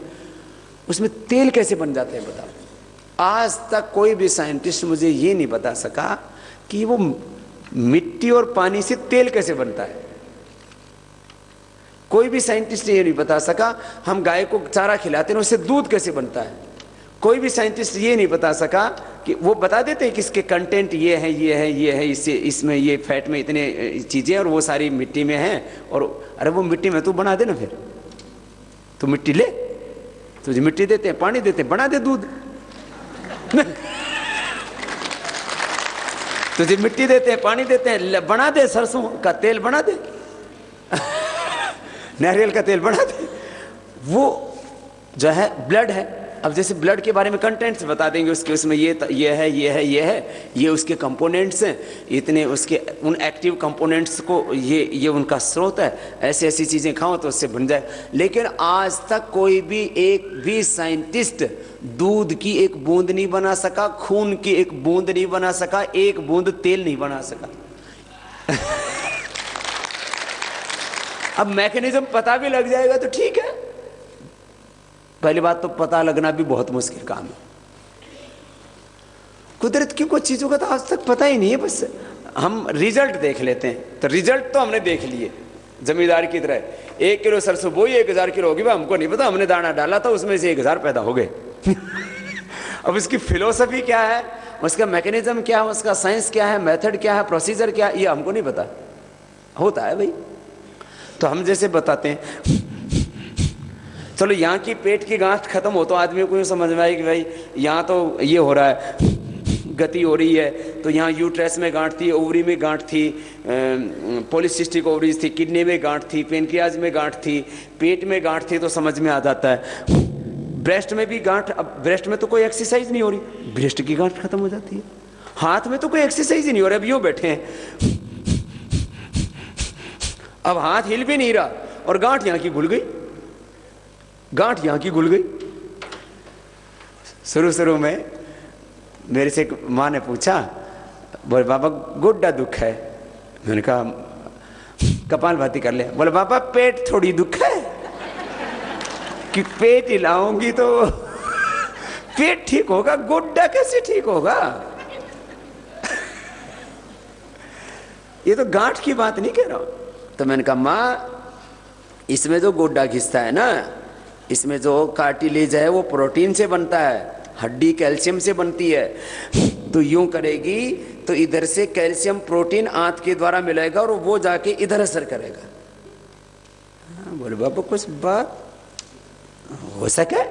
उसमें तेल कैसे बन जाते हैं बताओ। आज तक कोई भी साइंटिस्ट मुझे ये नहीं बता सका कि वो मिट्टी और पानी से तेल कैसे बनता है। कोई भी साइंटिस्ट ये नहीं बता सका हम गाय को चारा खिलाते हैं उससे दूध कैसे बनता है। कोई भी साइंटिस्ट ये नहीं बता सका कि वो बता देते हैं कि इसके कंटेंट ये है ये है ये है, इससे इसमें ये फैट में इतने चीज़ें और वो सारी मिट्टी में हैं। और अरे वो मिट्टी में तू बना दे ना, फिर तू मिट्टी ले, तुझे मिट्टी देते हैं पानी देते हैं, बना दे दूध। तुझे मिट्टी देते हैं पानी देते हैं, बना दे सरसों का तेल बना दे, नारियल का तेल बना दे। वो जो है ब्लड है। अब जैसे ब्लड के बारे में कंटेंट्स बता देंगे उसके, उसमें ये है ये है ये है, ये उसके कंपोनेंट्स हैं, इतने उसके उन एक्टिव कंपोनेंट्स को ये उनका स्रोत है, ऐसी ऐसी चीज़ें खाओ तो उससे बन जाए। लेकिन आज तक कोई भी एक भी साइंटिस्ट दूध की एक बूंद नहीं बना सका, खून की एक बूंद नहीं बना सका, एक बूंद तेल नहीं बना सका। अब मैकेनिज्म पता भी लग जाएगा तो ठीक है, पहली बात तो पता लगना भी बहुत मुश्किल काम है। कुदरत की कुछ चीज़ों का तो आज तक पता ही नहीं है, बस हम रिजल्ट देख लेते हैं। तो रिजल्ट तो हमने देख लिए जमींदार की तरह। 1 किलो सरसों बोई 1000 किलो होगी, हमको नहीं पता, हमने दाना डाला था उसमें से 1000 पैदा हो गए। अब उसकी फिलोसफी क्या है, उसका मैकेनिज्म क्या है, उसका साइंस क्या है, मेथड क्या है, प्रोसीजर क्या है, ये हमको नहीं पता। होता है भाई, तो हम जैसे बताते हैं चलो यहाँ की पेट की गांठ खत्म हो तो आदमी को समझ में आए कि भाई यहाँ तो ये हो रहा है, गति हो रही है, तो यहाँ यूट्रस में गांठ थी, ओवरी में गांठ थी, पॉलीसिस्टिक ओवरीज थी, किडनी में गांठ थी, पेनक्रियाज में गांठ थी, पेट में गांठ थी, तो समझ में आ जाता है। ब्रेस्ट में भी गांठ, अब ब्रेस्ट में तो कोई एक्सरसाइज नहीं हो रही, ब्रेस्ट की गांठ खत्म हो जाती है। हाथ में तो कोई एक्सरसाइज ही नहीं हो रहा, अब यूँ बैठे हैं, अब हाथ हिल भी नहीं रहा और गांठ यहाँ की घुल गई, गांठ यहाँ की घुल गई। शुरू में मेरे से माँ ने पूछा, बोले बाबा गोड्डा दुख है। मैंने कहा कपालभाति कर ले। बोले बाबा पेट थोड़ी दुख है कि पेट हिलाऊंगी तो पेट ठीक होगा, गोड्डा कैसे ठीक होगा। ये तो गांठ की बात नहीं कह रहा हूं। तो मैंने कहा माँ इसमें जो गोड्डा घिसता है ना, इसमें जो कार्टिलेज है वो प्रोटीन से बनता है, हड्डी कैल्शियम से बनती है। तो यूं करेगी तो इधर से कैल्शियम प्रोटीन आंत के द्वारा मिलेगा और वो जाके इधर असर करेगा। बोले बाबा कुछ बात हो सके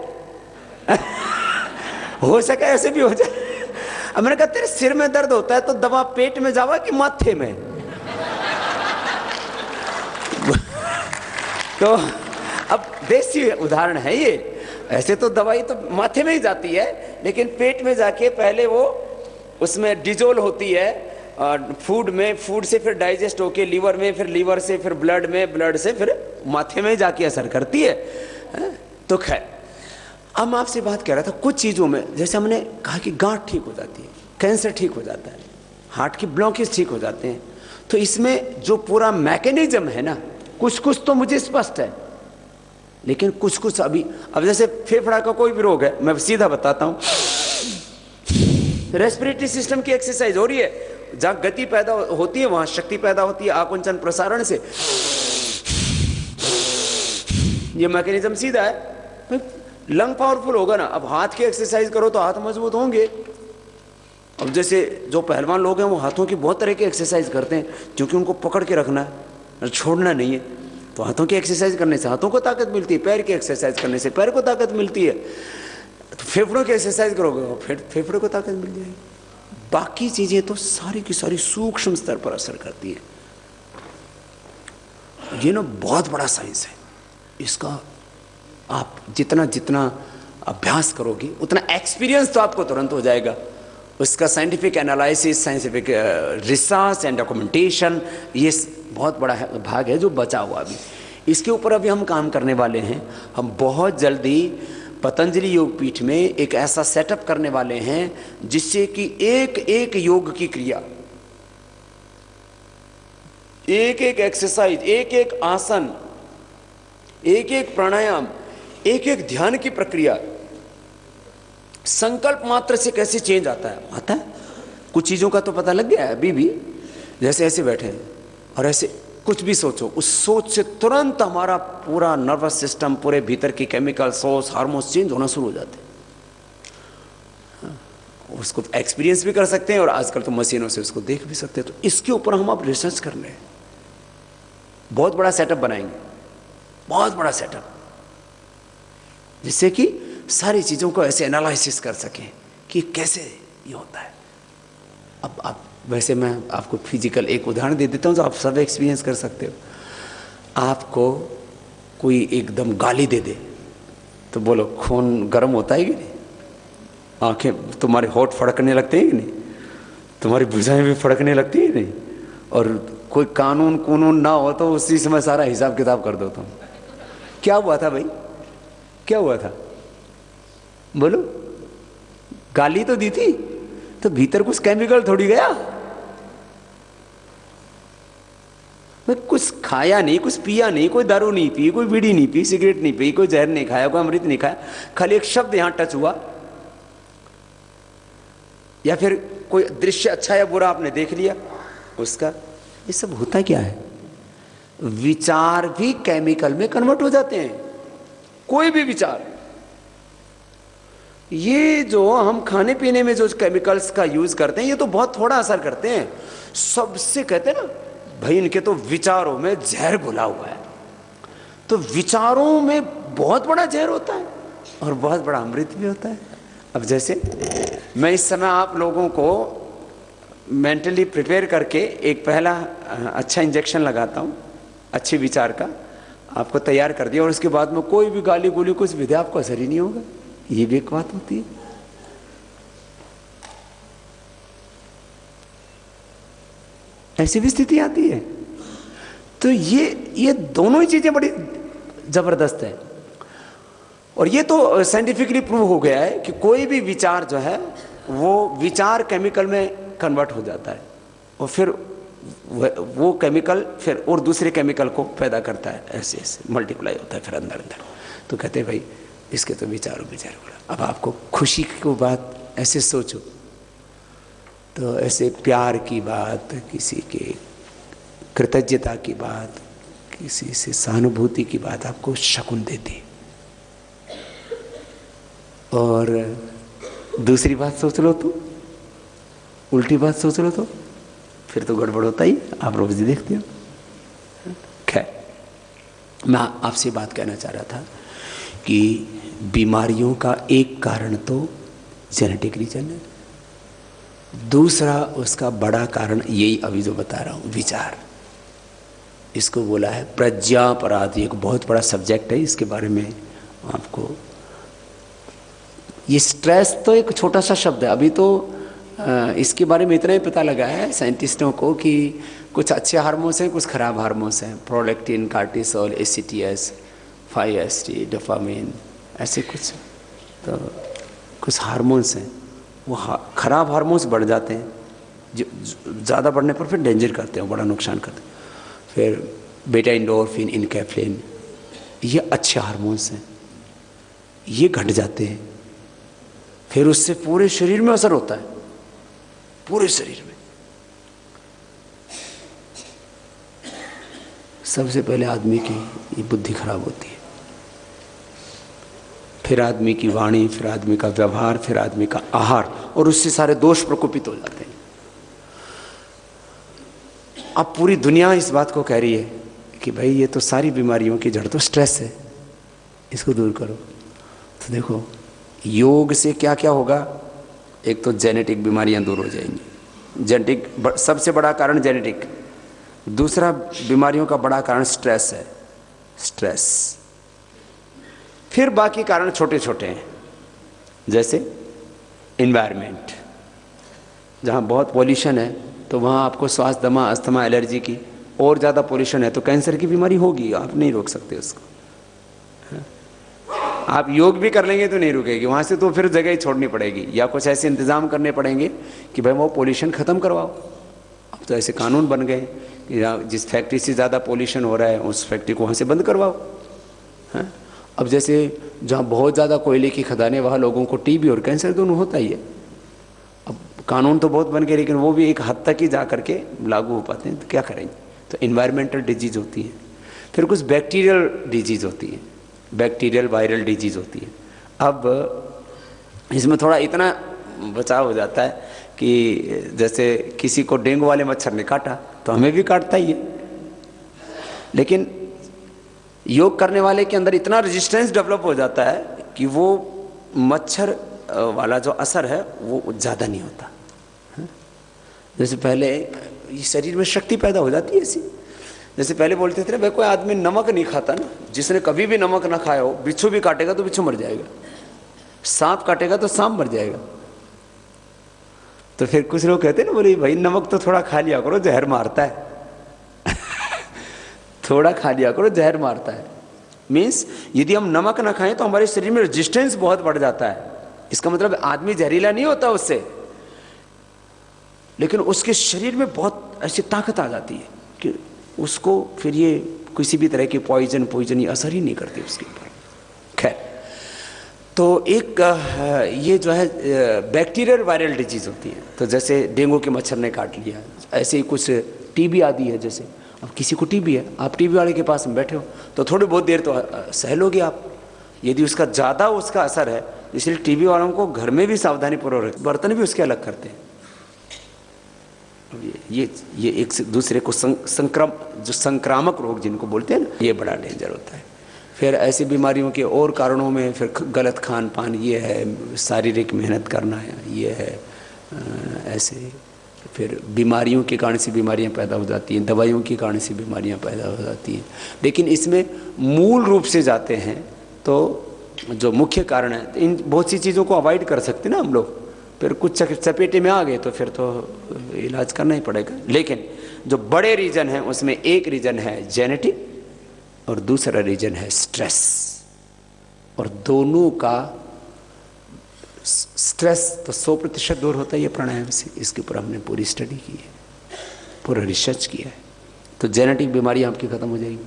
हो सके ऐसे भी हो जाए। अब मैंने कहा तेरे सिर में दर्द होता है तो दवा पेट में जावा कि माथे में। तो अब देसी उदाहरण है ये, ऐसे तो दवाई तो माथे में ही जाती है, लेकिन पेट में जाके पहले वो उसमें डिजोल होती है फूड में, फूड से फिर डाइजेस्ट होके लीवर में, फिर लीवर से फिर ब्लड में, ब्लड से फिर माथे में जाके असर करती है। तो खैर, अब मैं आपसे बात कर रहा था कुछ चीज़ों में, जैसे हमने कहा कि गांठ ठीक हो जाती है, कैंसर ठीक हो जाता है, हार्ट की ब्लॉकेज ठीक हो जाते हैं। तो इसमें जो पूरा मैकेनिज्म है ना, कुछ कुछ तो मुझे स्पष्ट है, लेकिन कुछ कुछ अभी, अब जैसे फेफड़ा का कोई भी रोग है, मैं सीधा बताता हूं, रेस्पिरेटरी सिस्टम की एक्सरसाइज हो रही है, जहां गति पैदा होती है वहां शक्ति पैदा होती है आकुंचन प्रसारण से, ये मैकेनिज्म सीधा है। लंग पावरफुल होगा ना, अब हाथ की एक्सरसाइज करो तो हाथ मजबूत होंगे। अब जैसे जो पहलवान लोग हैं वो हाथों की बहुत तरह की एक्सरसाइज करते हैं, क्योंकि उनको पकड़ के रखना है, छोड़ना नहीं है, तो हाथों की एक्सरसाइज करने से हाथों को ताकत मिलती है, पैर की एक्सरसाइज करने से पैर को ताकत मिलती है, तो फेफड़ों की एक्सरसाइज करोगे फिर फेफड़े को ताकत मिल जाएगी। बाकी चीजें तो सारी की सारी सूक्ष्म स्तर पर असर करती है। ये ना बहुत बड़ा साइंस है, इसका आप जितना जितना अभ्यास करोगे उतना एक्सपीरियंस तो आपको तुरंत हो जाएगा। उसका scientific analysis, scientific research and documentation, ये बहुत बड़ा भाग है जो बचा हुआ अभी। इसके ऊपर अभी हम काम करने वाले हैं। हम बहुत जल्दी पतंजलि योग पीठ में एक ऐसा सेटअप करने वाले हैं जिससे कि एक एक योग की क्रिया, एक एक एक्सरसाइज, एक एक आसन, एक एक प्राणायाम, एक एक ध्यान की प्रक्रिया, संकल्प मात्र से कैसे चेंज आता है। कुछ चीजों का तो पता लग गया है अभी भी, जैसे ऐसे बैठे हैं और ऐसे कुछ भी सोचो, उस सोच से तुरंत हमारा पूरा नर्वस सिस्टम, पूरे भीतर की केमिकल सोर्स, हार्मोन्स चेंज होना शुरू हो जाते हैं। उसको एक्सपीरियंस भी कर सकते हैं और आजकल तो मशीनों से उसको देख भी सकते हैं। तो इसके ऊपर हम अब रिसर्च कर रहे हैं, बहुत बड़ा सेटअप बनाएंगे, बहुत बड़ा सेटअप, जिससे कि सारी चीजों को ऐसे एनालिसिस कर सकें कि कैसे ये होता है। अब वैसे मैं आपको फिजिकल एक उदाहरण दे देता हूँ तो आप सब एक्सपीरियंस कर सकते हो। आपको कोई एकदम गाली दे दे तो बोलो खून गर्म होता है कि नहीं, आंखें तुम्हारे होठ फड़कने लगते हैं कि नहीं, तुम्हारी भुजाएं भी फड़कने लगती है नहीं, और कोई कानून ना हो तो उसी समय सारा हिसाब किताब कर दो तुम। क्या हुआ था भाई, क्या हुआ था बोलो, गाली तो दी थी, तो भीतर कुछ केमिकल थोड़ी गया, कुछ खाया नहीं, कुछ पिया नहीं, कोई दारू नहीं पी, कोई बीड़ी नहीं पी, सिगरेट नहीं पी, कोई जहर नहीं खाया, कोई अमृत नहीं खाया, खाली एक शब्द यहां टच हुआ, या फिर कोई दृश्य अच्छा या बुरा आपने देख लिया उसका। ये सब होता क्या है, विचार भी केमिकल में कन्वर्ट हो जाते हैं, कोई भी विचार। ये जो हम खाने पीने में जो केमिकल्स का यूज करते हैं ये तो बहुत थोड़ा असर करते हैं, सबसे कहते हैं ना भाई इनके तो विचारों में जहर घुला हुआ है। तो विचारों में बहुत बड़ा जहर होता है और बहुत बड़ा अमृत भी होता है। अब जैसे मैं इस समय आप लोगों को मेंटली प्रिपेयर करके एक पहला अच्छा इंजेक्शन लगाता हूँ अच्छे विचार का, आपको तैयार कर दिया, और उसके बाद में कोई भी गाली गुली कुछ भी दे आपको असर ही नहीं होगा। ये भी एक बात होती है। ऐसी भी स्थिति आती है। तो ये दोनों ही चीजें बड़ी जबरदस्त है, और ये तो साइंटिफिकली प्रूव हो गया है कि कोई भी विचार जो है वो विचार केमिकल में कन्वर्ट हो जाता है, और फिर वो केमिकल फिर और दूसरे केमिकल को पैदा करता है, ऐसे ऐसे मल्टीप्लाई होता है फिर अंदर अंदर। तो कहते हैं भाई इसके तो विचारों विचार बोला। अब आपको खुशी की बात ऐसे सोचो तो ऐसे प्यार की बात, किसी के कृतज्ञता की बात, किसी से सहानुभूति की बात आपको शकुन देती है, और दूसरी बात सोच लो तो, उल्टी बात सोच लो तो फिर तो गड़बड़ होता ही, आप रोज ही देखते हो। खैर, मैं आपसे बात कहना चाह रहा था कि बीमारियों का एक कारण तो जेनेटिक रीजन है, दूसरा उसका बड़ा कारण यही अभी जो बता रहा हूँ विचार। इसको बोला है प्रज्ञापराध, एक बहुत बड़ा सब्जेक्ट है, इसके बारे में आपको ये स्ट्रेस तो एक छोटा सा शब्द है। अभी तो इसके बारे में इतना ही पता लगा है साइंटिस्टों को कि कुछ अच्छे हार्मोन्स हैं, कुछ खराब हार्मोन्स हैं। प्रोलैक्टिन, कार्टिसोल, एसीटीएस, 5-HT, डोपामिन, ऐसे कुछ तो कुछ हार्मोन्स हैं। वो खराब हार्मोन्स बढ़ जाते हैं, जो ज़्यादा बढ़ने पर फिर डेंजर करते हैं, बड़ा नुकसान करते हैं। फिर बीटा एंडोर्फिन, इनकैफ्लिन, ये अच्छे हार्मोन्स हैं, ये घट जाते हैं। फिर उससे पूरे शरीर में असर होता है, पूरे शरीर में। सबसे पहले आदमी की ये बुद्धि खराब होती है, फिर आदमी की वाणी, फिर आदमी का व्यवहार, फिर आदमी का आहार, और उससे सारे दोष प्रकोपित हो जाते हैं। अब पूरी दुनिया इस बात को कह रही है कि भाई ये तो सारी बीमारियों की जड़ तो स्ट्रेस है, इसको दूर करो। तो देखो योग से क्या क्या होगा। एक तो जेनेटिक बीमारियां दूर हो जाएंगी, जेनेटिक सबसे बड़ा कारण जेनेटिक। दूसरा बीमारियों का बड़ा कारण स्ट्रेस है, स्ट्रेस। फिर बाकी कारण छोटे छोटे हैं, जैसे इन्वायरमेंट। जहाँ बहुत पॉल्यूशन है तो वहाँ आपको श्वास, दमा, अस्थमा, एलर्जी की, और ज़्यादा पॉल्यूशन है तो कैंसर की बीमारी होगी, आप नहीं रोक सकते उसको। आप योग भी कर लेंगे तो नहीं रुकेगी, वहाँ से तो फिर जगह ही छोड़नी पड़ेगी, या कुछ ऐसे इंतज़ाम करने पड़ेंगे कि भाई वो पॉल्यूशन ख़त्म करवाओ। अब तो ऐसे कानून बन गए कि जिस फैक्ट्री से ज़्यादा पॉल्यूशन हो रहा है उस फैक्ट्री को वहाँ से बंद करवाओ। हैं? अब जैसे जहाँ बहुत ज़्यादा कोयले की खदानें, वहाँ लोगों को टीबी और कैंसर दोनों होता ही है। अब कानून तो बहुत बन गए, लेकिन वो भी एक हद तक ही जा करके लागू हो पाते हैं, तो क्या करेंगे। तो इन्वायरमेंटल डिजीज़ होती है। फिर कुछ बैक्टीरियल डिजीज़ होती है, बैक्टीरियल वायरल डिजीज़ होती है। अब इसमें थोड़ा इतना बचाव हो जाता है कि जैसे किसी को डेंगू वाले मच्छर ने काटा तो हमें भी काटता ही है, लेकिन योग करने वाले के अंदर इतना रेजिस्टेंस डेवलप हो जाता है कि वो मच्छर वाला जो असर है वो ज़्यादा नहीं होता। जैसे पहले ये शरीर में शक्ति पैदा हो जाती है ऐसी। जैसे पहले बोलते थे ना भाई कोई आदमी नमक नहीं खाता ना, जिसने कभी भी नमक ना खाया हो, बिच्छू भी काटेगा तो बिच्छू मर जाएगा, सांप काटेगा तो सांप मर जाएगा। तो फिर कुछ लोग कहते हैं ना, बोले भाई नमक तो थोड़ा खा लिया करो, जहर मारता है। थोड़ा खा लिया करो, जहर मारता है। मीन्स यदि हम नमक ना खाएं तो हमारे शरीर में रेजिस्टेंस बहुत बढ़ जाता है। इसका मतलब आदमी जहरीला नहीं होता उससे, लेकिन उसके शरीर में बहुत ऐसी ताकत आ जाती है कि उसको फिर ये किसी भी तरह की पॉइजन ये असर ही नहीं करती उसके ऊपर। खैर, तो एक ये जो है बैक्टीरियल वायरल डिजीज़ होती है। तो जैसे डेंगू के मच्छर ने काट लिया, ऐसे ही कुछ टीबी आदि है। जैसे अब किसी को टीबी है, आप टीबी वाले के पास में बैठे हो तो थोड़ी बहुत देर तो सह लोगे आप। यदि उसका ज़्यादा उसका असर है, इसलिए टीबी वालों को घर में भी सावधानी पूर्वक, बर्तन भी उसके अलग करते हैं। ये एक दूसरे को जो संक्रामक रोग जिनको बोलते हैं ना, ये बड़ा डेंजर होता है। फिर ऐसी बीमारियों के और कारणों में फिर गलत खान पान, ये है शारीरिक मेहनत करना है, ये है ऐसे। फिर बीमारियों के कारण से बीमारियां पैदा हो जाती हैं, दवाइयों के कारण से बीमारियां पैदा हो जाती हैं। लेकिन इसमें मूल रूप से जाते हैं तो जो मुख्य कारण है, इन बहुत सी चीज़ों को अवॉइड कर सकते ना हम लोग। फिर कुछ चपेटे में आ गए तो फिर तो इलाज करना ही पड़ेगा। लेकिन जो बड़े रीजन हैं उसमें एक रीजन है जेनेटिक और दूसरा रीजन है स्ट्रेस। और दोनों का स्ट्रेस तो 100% दूर होता है ये प्राणायाम से। इसके ऊपर हमने पूरी स्टडी की है, पूरा रिसर्च किया है। तो जेनेटिक बीमारियां आपकी ख़त्म हो जाएंगी,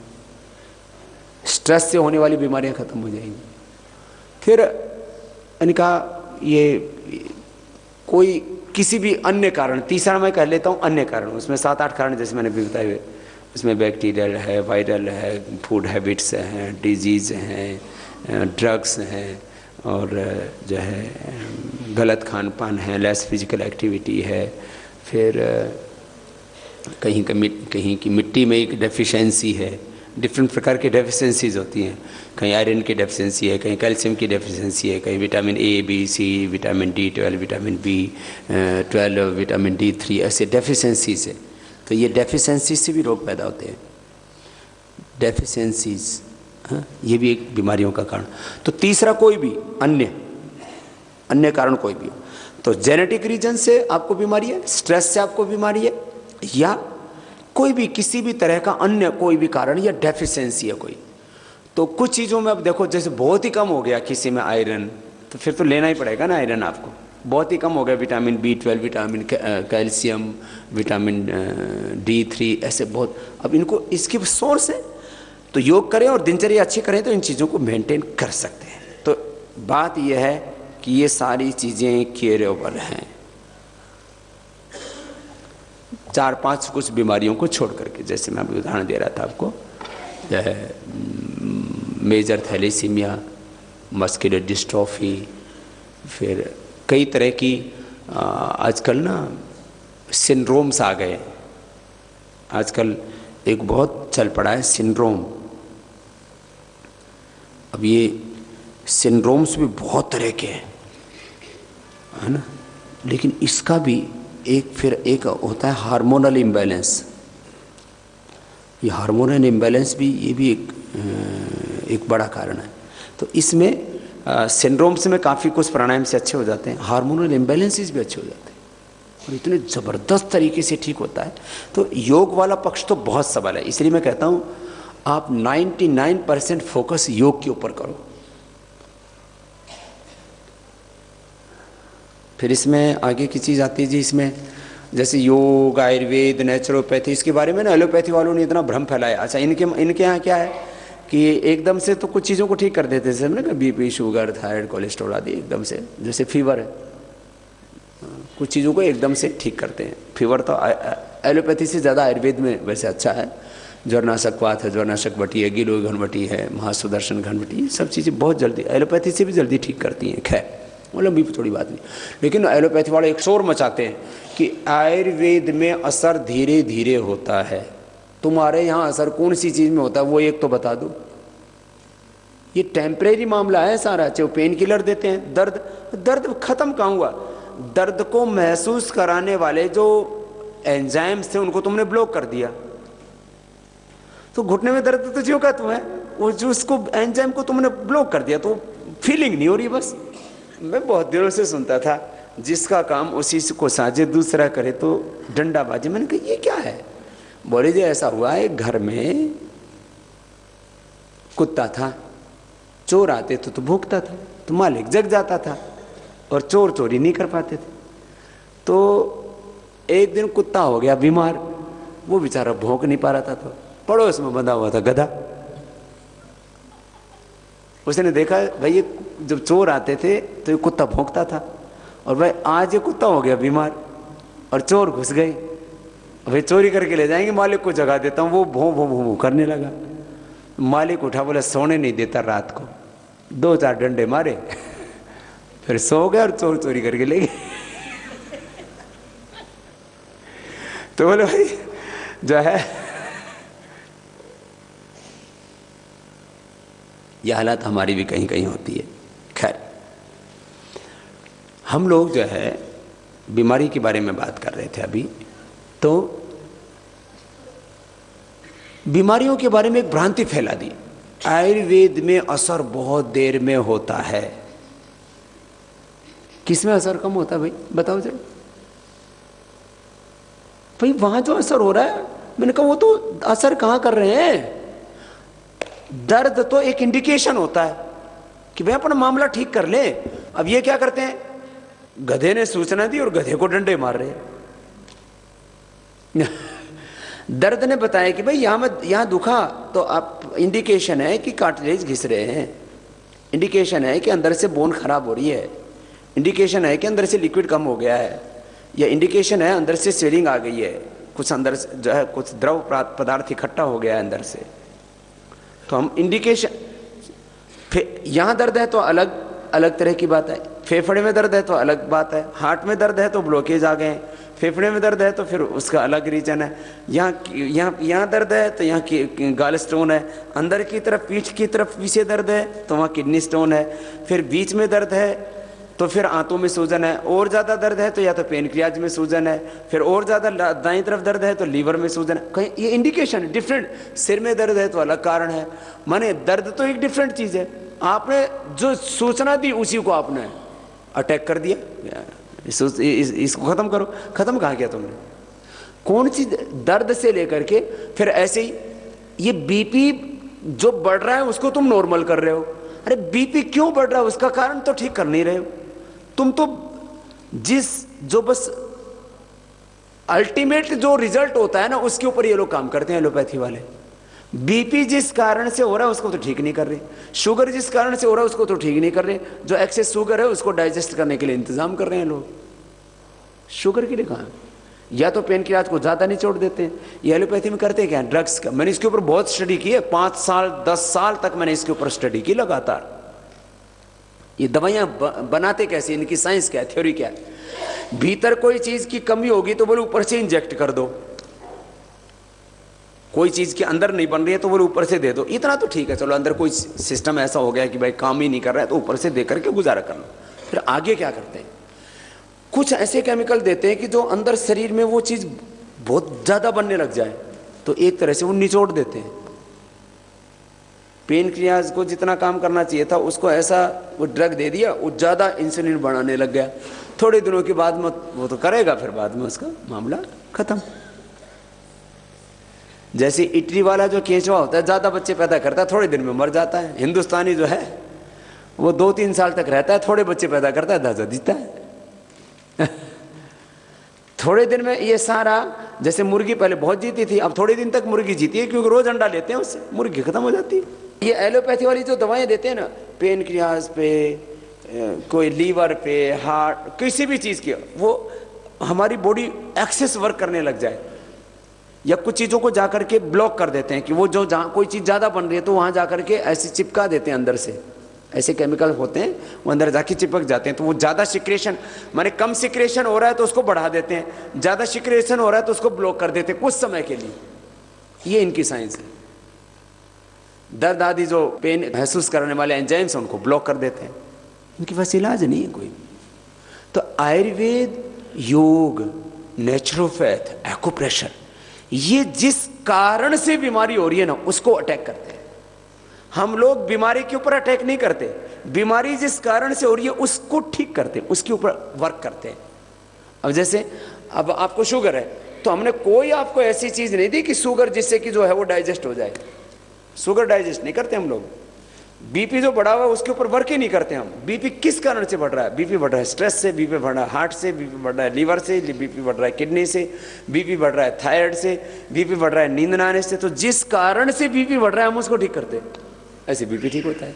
स्ट्रेस से होने वाली बीमारियां ख़त्म हो जाएंगी। फिर इनका ये कोई किसी भी अन्य कारण, तीसरा मैं कह लेता हूँ अन्य कारण, उसमें 7-8 कारण जैसे मैंने भी बताए हुए। उसमें बैक्टीरियल है, वायरल है, फूड हैबिट्स हैं, डिजीज़ हैं, ड्रग्स हैं, और जो है गलत खान पान है, लेस फिजिकल एक्टिविटी है। फिर कहीं की मिट्टी में एक डेफिशिएंसी है, डिफरेंट प्रकार की डेफिशिएंसीज होती हैं। कहीं आयरन की डेफिशिएंसी है, कहीं कैल्शियम की डेफिशिएंसी है, कहीं vitamin A, B, C, vitamin D12, vitamin B12, vitamin D3, ऐसे डेफिशिएंसीज है। तो ये डेफिशिएंसी से भी रोग पैदा होते हैं, डेफिशिएंसीज। हाँ, ये भी एक बीमारियों का कारण। तो तीसरा कोई भी अन्य अन्य कारण कोई भी हो। तो जेनेटिक रीजन से आपको बीमारी है, स्ट्रेस से आपको बीमारी है, या कोई भी किसी भी तरह का अन्य कोई भी कारण, या डेफिशिएंसी है कोई। तो कुछ चीज़ों में अब देखो, जैसे बहुत ही कम हो गया किसी में आयरन, तो फिर तो लेना ही पड़ेगा ना आयरन आपको। बहुत ही कम हो गया vitamin B12, vitamin calcium, vitamin D3, ऐसे बहुत। अब इनको इसकी सोर्स है, तो योग करें और दिनचर्या अच्छी करें तो इन चीज़ों को मेंटेन कर सकते हैं। तो बात यह है कि ये सारी चीज़ें क्योरेबल हैं, 4-5 कुछ बीमारियों को छोड़ करके। जैसे मैं अभी उदाहरण दे रहा था आपको, मेजर थैलेसीमिया, मस्कुलर डिस्ट्रॉफी, फिर कई तरह की आजकल ना सिंड्रोम्स आ गए। आजकल एक बहुत चल पड़ा है सिंड्रोम। अब ये सिंड्रोम्स भी बहुत तरह के हैं, है ना, लेकिन इसका भी एक होता है हार्मोनल इम्बैलेंस। ये हार्मोनल इम्बैलेंस भी, ये भी एक बड़ा कारण है। तो इसमें सिंड्रोम्स में काफ़ी कुछ प्राणायाम से अच्छे हो जाते हैं, हार्मोनल इम्बैलेंसेस भी अच्छे हो जाते हैं और इतने ज़बरदस्त तरीके से ठीक होता है। तो योग वाला पक्ष तो बहुत सबल है, इसलिए मैं कहता हूँ आप 99% फोकस योग के ऊपर करो। फिर इसमें आगे की चीज़ आती है जी, इसमें जैसे योग, आयुर्वेद, नेचुरोपैथी, इसके बारे में ना एलोपैथी वालों ने इतना भ्रम फैलाया। अच्छा, इनके यहाँ क्या है कि एकदम से तो कुछ चीज़ों को ठीक कर देते हैं, जैसे ना BP, शुगर, थायराइड, कोलेस्ट्रॉल आदि एकदम से, जैसे फीवर है, कुछ चीज़ों को एकदम से ठीक करते हैं। फीवर तो एलोपैथी से ज़्यादा आयुर्वेद में वैसे अच्छा है। ज्वरनाशक वात है, ज्वरनाशक बटी है, गिलोय घनबटी है, महासुदर्शन घनबटी, सब चीज़ें बहुत जल्दी एलोपैथी से भी जल्दी ठीक करती हैं। खैर वो लंबी थोड़ी बात नहीं, लेकिन एलोपैथी वाले एक शोर मचाते हैं कि आयुर्वेद में असर धीरे धीरे होता है। तुम्हारे यहाँ असर कौन सी चीज़ में होता है वो एक तो बता दो। ये टेम्परेरी मामला है सारा। चाहे पेन किलर देते हैं, दर्द खत्म कहाँ हुआ? दर्द को महसूस कराने वाले जो एंजाइम्स थे उनको तुमने ब्लॉक कर दिया, तो घुटने में दर्द तो जो का तुम्हें, वो जो उसको एंजाइम को तुमने ब्लॉक कर दिया, तो फीलिंग नहीं हो रही। बस मैं बहुत दिनों से सुनता था, जिसका काम उसी को साझे दूसरा करे तो डंडाबाजी। मैंने कहा ये क्या है? बोले जी ऐसा हुआ है, घर में कुत्ता था, चोर आते तो भूखता था, तो मालिक जग जाता था और चोर चोरी नहीं कर पाते थे। तो एक दिन कुत्ता हो गया बीमार, वो बेचारा भौंक नहीं पा रहा था, तो पड़ोस में बंधा हुआ था गधा। उसने देखा भाई ये जब चोर आते थे तो ये कुत्ता भौंकता था, और भाई आज ये कुत्ता हो गया बीमार और चोर घुस गए, भाई चोरी करके ले जाएंगे, मालिक को जगा देता हूँ। वो भों भों भों करने लगा। मालिक उठा, बोला सोने नहीं देता रात को, 2-4 डंडे मारे, फिर सो गए और चोर चोरी करके ले गए। तो बोले भाई जो है यह हालत हमारी भी कहीं कहीं होती है। खैर, हम लोग जो है बीमारी के बारे में बात कर रहे थे अभी, तो बीमारियों के बारे में एक भ्रांति फैला दी, आयुर्वेद में असर बहुत देर में होता है। किस में असर कम होता है भाई, बताओ जरा। भाई वहां जो असर हो रहा है, मैंने कहा वो तो असर कहां कर रहे हैं। दर्द तो एक इंडिकेशन होता है कि भाई अपना मामला ठीक कर ले। अब ये क्या करते हैं, गधे ने सूचना दी और गधे को डंडे मार रहे हैं। दर्द ने बताया कि भाई यहाँ दुखा, तो आप इंडिकेशन है कि कार्टिलेज घिस रहे हैं, इंडिकेशन है कि अंदर से बोन खराब हो रही है, इंडिकेशन है कि अंदर से लिक्विड कम हो गया है, या इंडिकेशन है अंदर से स्वेलिंग आ गई है, कुछ अंदर से जो है कुछ द्रव पदार्थ इकट्ठा हो गया है अंदर से। तो हम इंडिकेशन, यहाँ दर्द है तो अलग अलग तरह की बात है, फेफड़े में दर्द है तो अलग बात है, हार्ट में दर्द है तो ब्लॉकेज आ गए, फेफड़े में दर्द है तो फिर उसका अलग रीजन है, यहाँ दर्द है तो यहाँ की गाल स्टोन है, अंदर की तरफ पीठ की तरफ पीछे दर्द है तो वहाँ किडनी स्टोन है, फिर बीच में दर्द है तो फिर आंतों में सूजन है, और ज़्यादा दर्द है तो या तो पेनक्रियाज में सूजन है, फिर और ज़्यादा दाईं तरफ दर्द है तो लीवर में सूजन है। कहीं ये इंडिकेशन डिफरेंट, सिर में दर्द है तो अलग कारण है। माने दर्द तो एक डिफरेंट चीज़ है, आपने जो सूचना दी उसी को आपने अटैक कर दिया, इसको खत्म करो। खत्म कहाँ किया तुमने? कौन सी दर्द से लेकर के फिर ऐसे ही ये बीपी जो बढ़ रहा है उसको तुम नॉर्मल कर रहे हो। अरे बीपी क्यों बढ़ रहा है उसका कारण तो ठीक कर नहीं रहे हो तुम। तो जो बस अल्टीमेट जो रिजल्ट होता है ना उसके ऊपर ये लोग काम करते हैं एलोपैथी वाले। बीपी जिस कारण से हो रहा है उसको तो ठीक नहीं कर रहे, शुगर जिस कारण से हो रहा है उसको तो ठीक नहीं कर रहे, जो एक्सेस शुगर है उसको डाइजेस्ट करने के लिए इंतजाम कर रहे हैं लोग। शुगर के लिए कहाँ? या तो पेनक्रियाज को ज्यादा निचोड़ देते हैं। ये एलोपैथी में करते क्या? ड्रग्स का। मैंने इसके ऊपर बहुत स्टडी की है, 5 साल 10 साल तक मैंने इसके ऊपर स्टडी की लगातार। ये दवाइयां बनाते कैसे, इनकी साइंस क्या है, थ्योरी क्या है। भीतर कोई चीज की कमी होगी तो बोले ऊपर से इंजेक्ट कर दो, कोई चीज के अंदर नहीं बन रही है तो बोले ऊपर से दे दो। इतना तो ठीक है, चलो अंदर कोई सिस्टम ऐसा हो गया कि भाई काम ही नहीं कर रहा है तो ऊपर से दे करके गुजारा कर लो। फिर आगे क्या करते हैं? कुछ ऐसे केमिकल देते हैं कि जो अंदर शरीर में वो चीज बहुत ज्यादा बनने लग जाए, तो एक तरह से वो निचोड़ देते हैं। पेनक्रियाज को जितना काम करना चाहिए था उसको ऐसा वो ड्रग दे दिया, वो ज्यादा इंसुलिन बनाने लग गया। थोड़े दिनों के बाद में वो तो करेगा, फिर बाद में उसका मामला खत्म। जैसे इटली वाला जो केंचुआ होता है ज्यादा बच्चे पैदा करता है, थोड़े दिन में मर जाता है। हिंदुस्तानी जो है वो 2-3 साल तक रहता है, थोड़े बच्चे पैदा करता है, दादा जीता है। थोड़े दिन में ये सारा, जैसे मुर्गी पहले बहुत जीती थी, अब थोड़े दिन तक मुर्गी जीती है क्योंकि रोज अंडा लेते हैं उससे, मुर्गी खत्म हो जाती है। ये एलोपैथी वाली जो दवाएं देते हैं ना, पेनक्रियाज पे, कोई लीवर पे, हार्ट, किसी भी चीज की, वो हमारी बॉडी एक्सेस वर्क करने लग जाए या कुछ चीजों को जाकर के ब्लॉक कर देते हैं कि वो जो जहां कोई चीज ज्यादा बन रही है तो वहां जाकर के ऐसे चिपका देते हैं अंदर से। ऐसे केमिकल होते हैं वो अंदर जाके चिपक जाते हैं, तो वो ज्यादा सिक्रेशन, माने कम सिक्रेशन हो रहा है तो उसको बढ़ा देते हैं, ज्यादा सिक्रेशन हो रहा है तो उसको ब्लॉक कर देते हैं कुछ समय के लिए। ये इनकी साइंस है। दर्द आदि जो पेन महसूस करने वाले एंजाइम्स उनको ब्लॉक कर देते हैं, उनके पास इलाज नहीं है कोई। तो आयुर्वेद, योग, नेचुरोपैथ, एक्यूप्रेशर, ये जिस कारण से बीमारी हो रही है ना उसको अटैक करते हैं। हम लोग बीमारी के ऊपर अटैक नहीं करते, बीमारी जिस कारण से हो रही है उसको ठीक करते हैं, उसके ऊपर वर्क करते हैं। अब जैसे अब आपको शुगर है तो हमने कोई आपको ऐसी चीज नहीं दी कि शुगर जिससे कि जो है वो डाइजेस्ट हो जाए। शुगर डाइजेस्ट नहीं करते हम लोग। बीपी जो बढ़ा हुआ है उसके ऊपर वर्क ही नहीं करते हम। बीपी किस कारण से बढ़ रहा है? बीपी बढ़ रहा है स्ट्रेस से, बीपी बढ़ रहा है हार्ट से, बीपी बढ़ रहा है लीवर से, बीपी बढ़ रहा है किडनी से, बीपी बढ़ रहा है थायराइड से, बीपी बढ़ रहा है नींद ना आने से। तो जिस कारण से बीपी बढ़ रहा है हम उसको ठीक करते हैं, ऐसे बीपी ठीक होता है।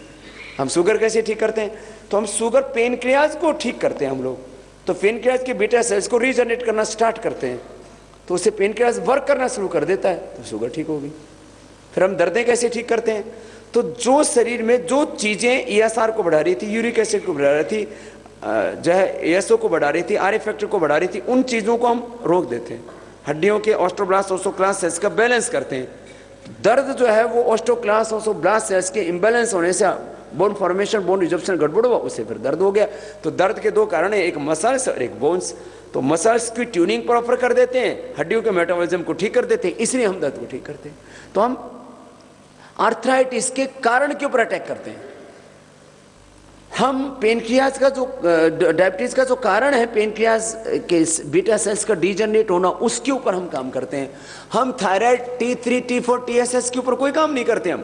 हम शुगर कैसे ठीक करते हैं? तो हम शुगर पेनक्रियाज को ठीक करते हैं हम लोग। तो पेनक्रियाज के बीटा सेल्स को रीजनरेट करना स्टार्ट करते हैं, तो उससे पेनक्रियाज वर्क करना शुरू कर देता है, तो शुगर ठीक होगी। फिर हम दर्दें कैसे ठीक करते हैं? तो जो शरीर में जो चीजें ESR को बढ़ा रही थी, यूरिक एसिड को बढ़ा रही थी, जो है ASO को बढ़ा रही थी, RA फैक्टर को बढ़ा रही थी, उन चीजों को हम रोक देते हैं। हड्डियों के ऑस्टोब्लास्ट ओस्टोक्लास्ट सेल्स का बैलेंस करते हैं। दर्द जो है वो ऑस्टोक्लास्ट ओस्टोब्लास्ट सेल्स के इम्बैलेंस होने से, बोन फॉर्मेशन, बोन रिजॉर्प्शन गड़बड़ हुआ, उससे फिर दर्द हो गया। तो दर्द के 2 कारण है, एक मसल्स और एक बोन्स। तो मसल्स की ट्यूनिंग प्रॉपर कर देते हैं, हड्डियों के मेटाबॉलिज्म को ठीक कर देते हैं, इसलिए हम दर्द को ठीक करते हैं। तो हम आर्थराइटिस के कारण के ऊपर अटैक करते हैं। हम पेनक्रियाज का जो डायबिटीज का जो कारण है, पेनक्रियाज के बीटा सेल्स का डीजनरेट होना, उसके ऊपर हम काम करते हैं। हम थायराइड T3 T4 TSH के ऊपर कोई काम नहीं करते।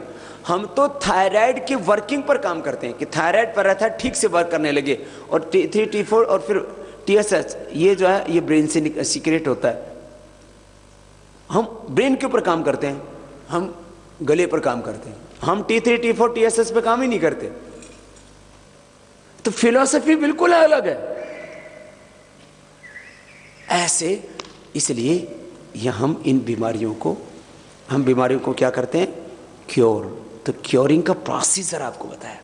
हम तो थायराइड की वर्किंग पर काम करते हैं कि थायराइड पर रहता है ठीक से वर्क करने लगे, और T3 T4 और फिर TSH ये जो है ये ब्रेन से सीक्रेट होता है। हम ब्रेन के ऊपर काम करते हैं, हम गले पर काम करते हैं, हम T3 T4 TSH पे काम ही नहीं करते। तो फिलॉसफी बिल्कुल अलग है ऐसे। इसलिए यह हम इन बीमारियों को क्या करते हैं? क्योर। तो क्योरिंग का प्रोसीजर आपको बताया।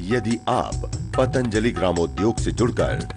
यदि आप पतंजलि ग्रामोद्योग से जुड़कर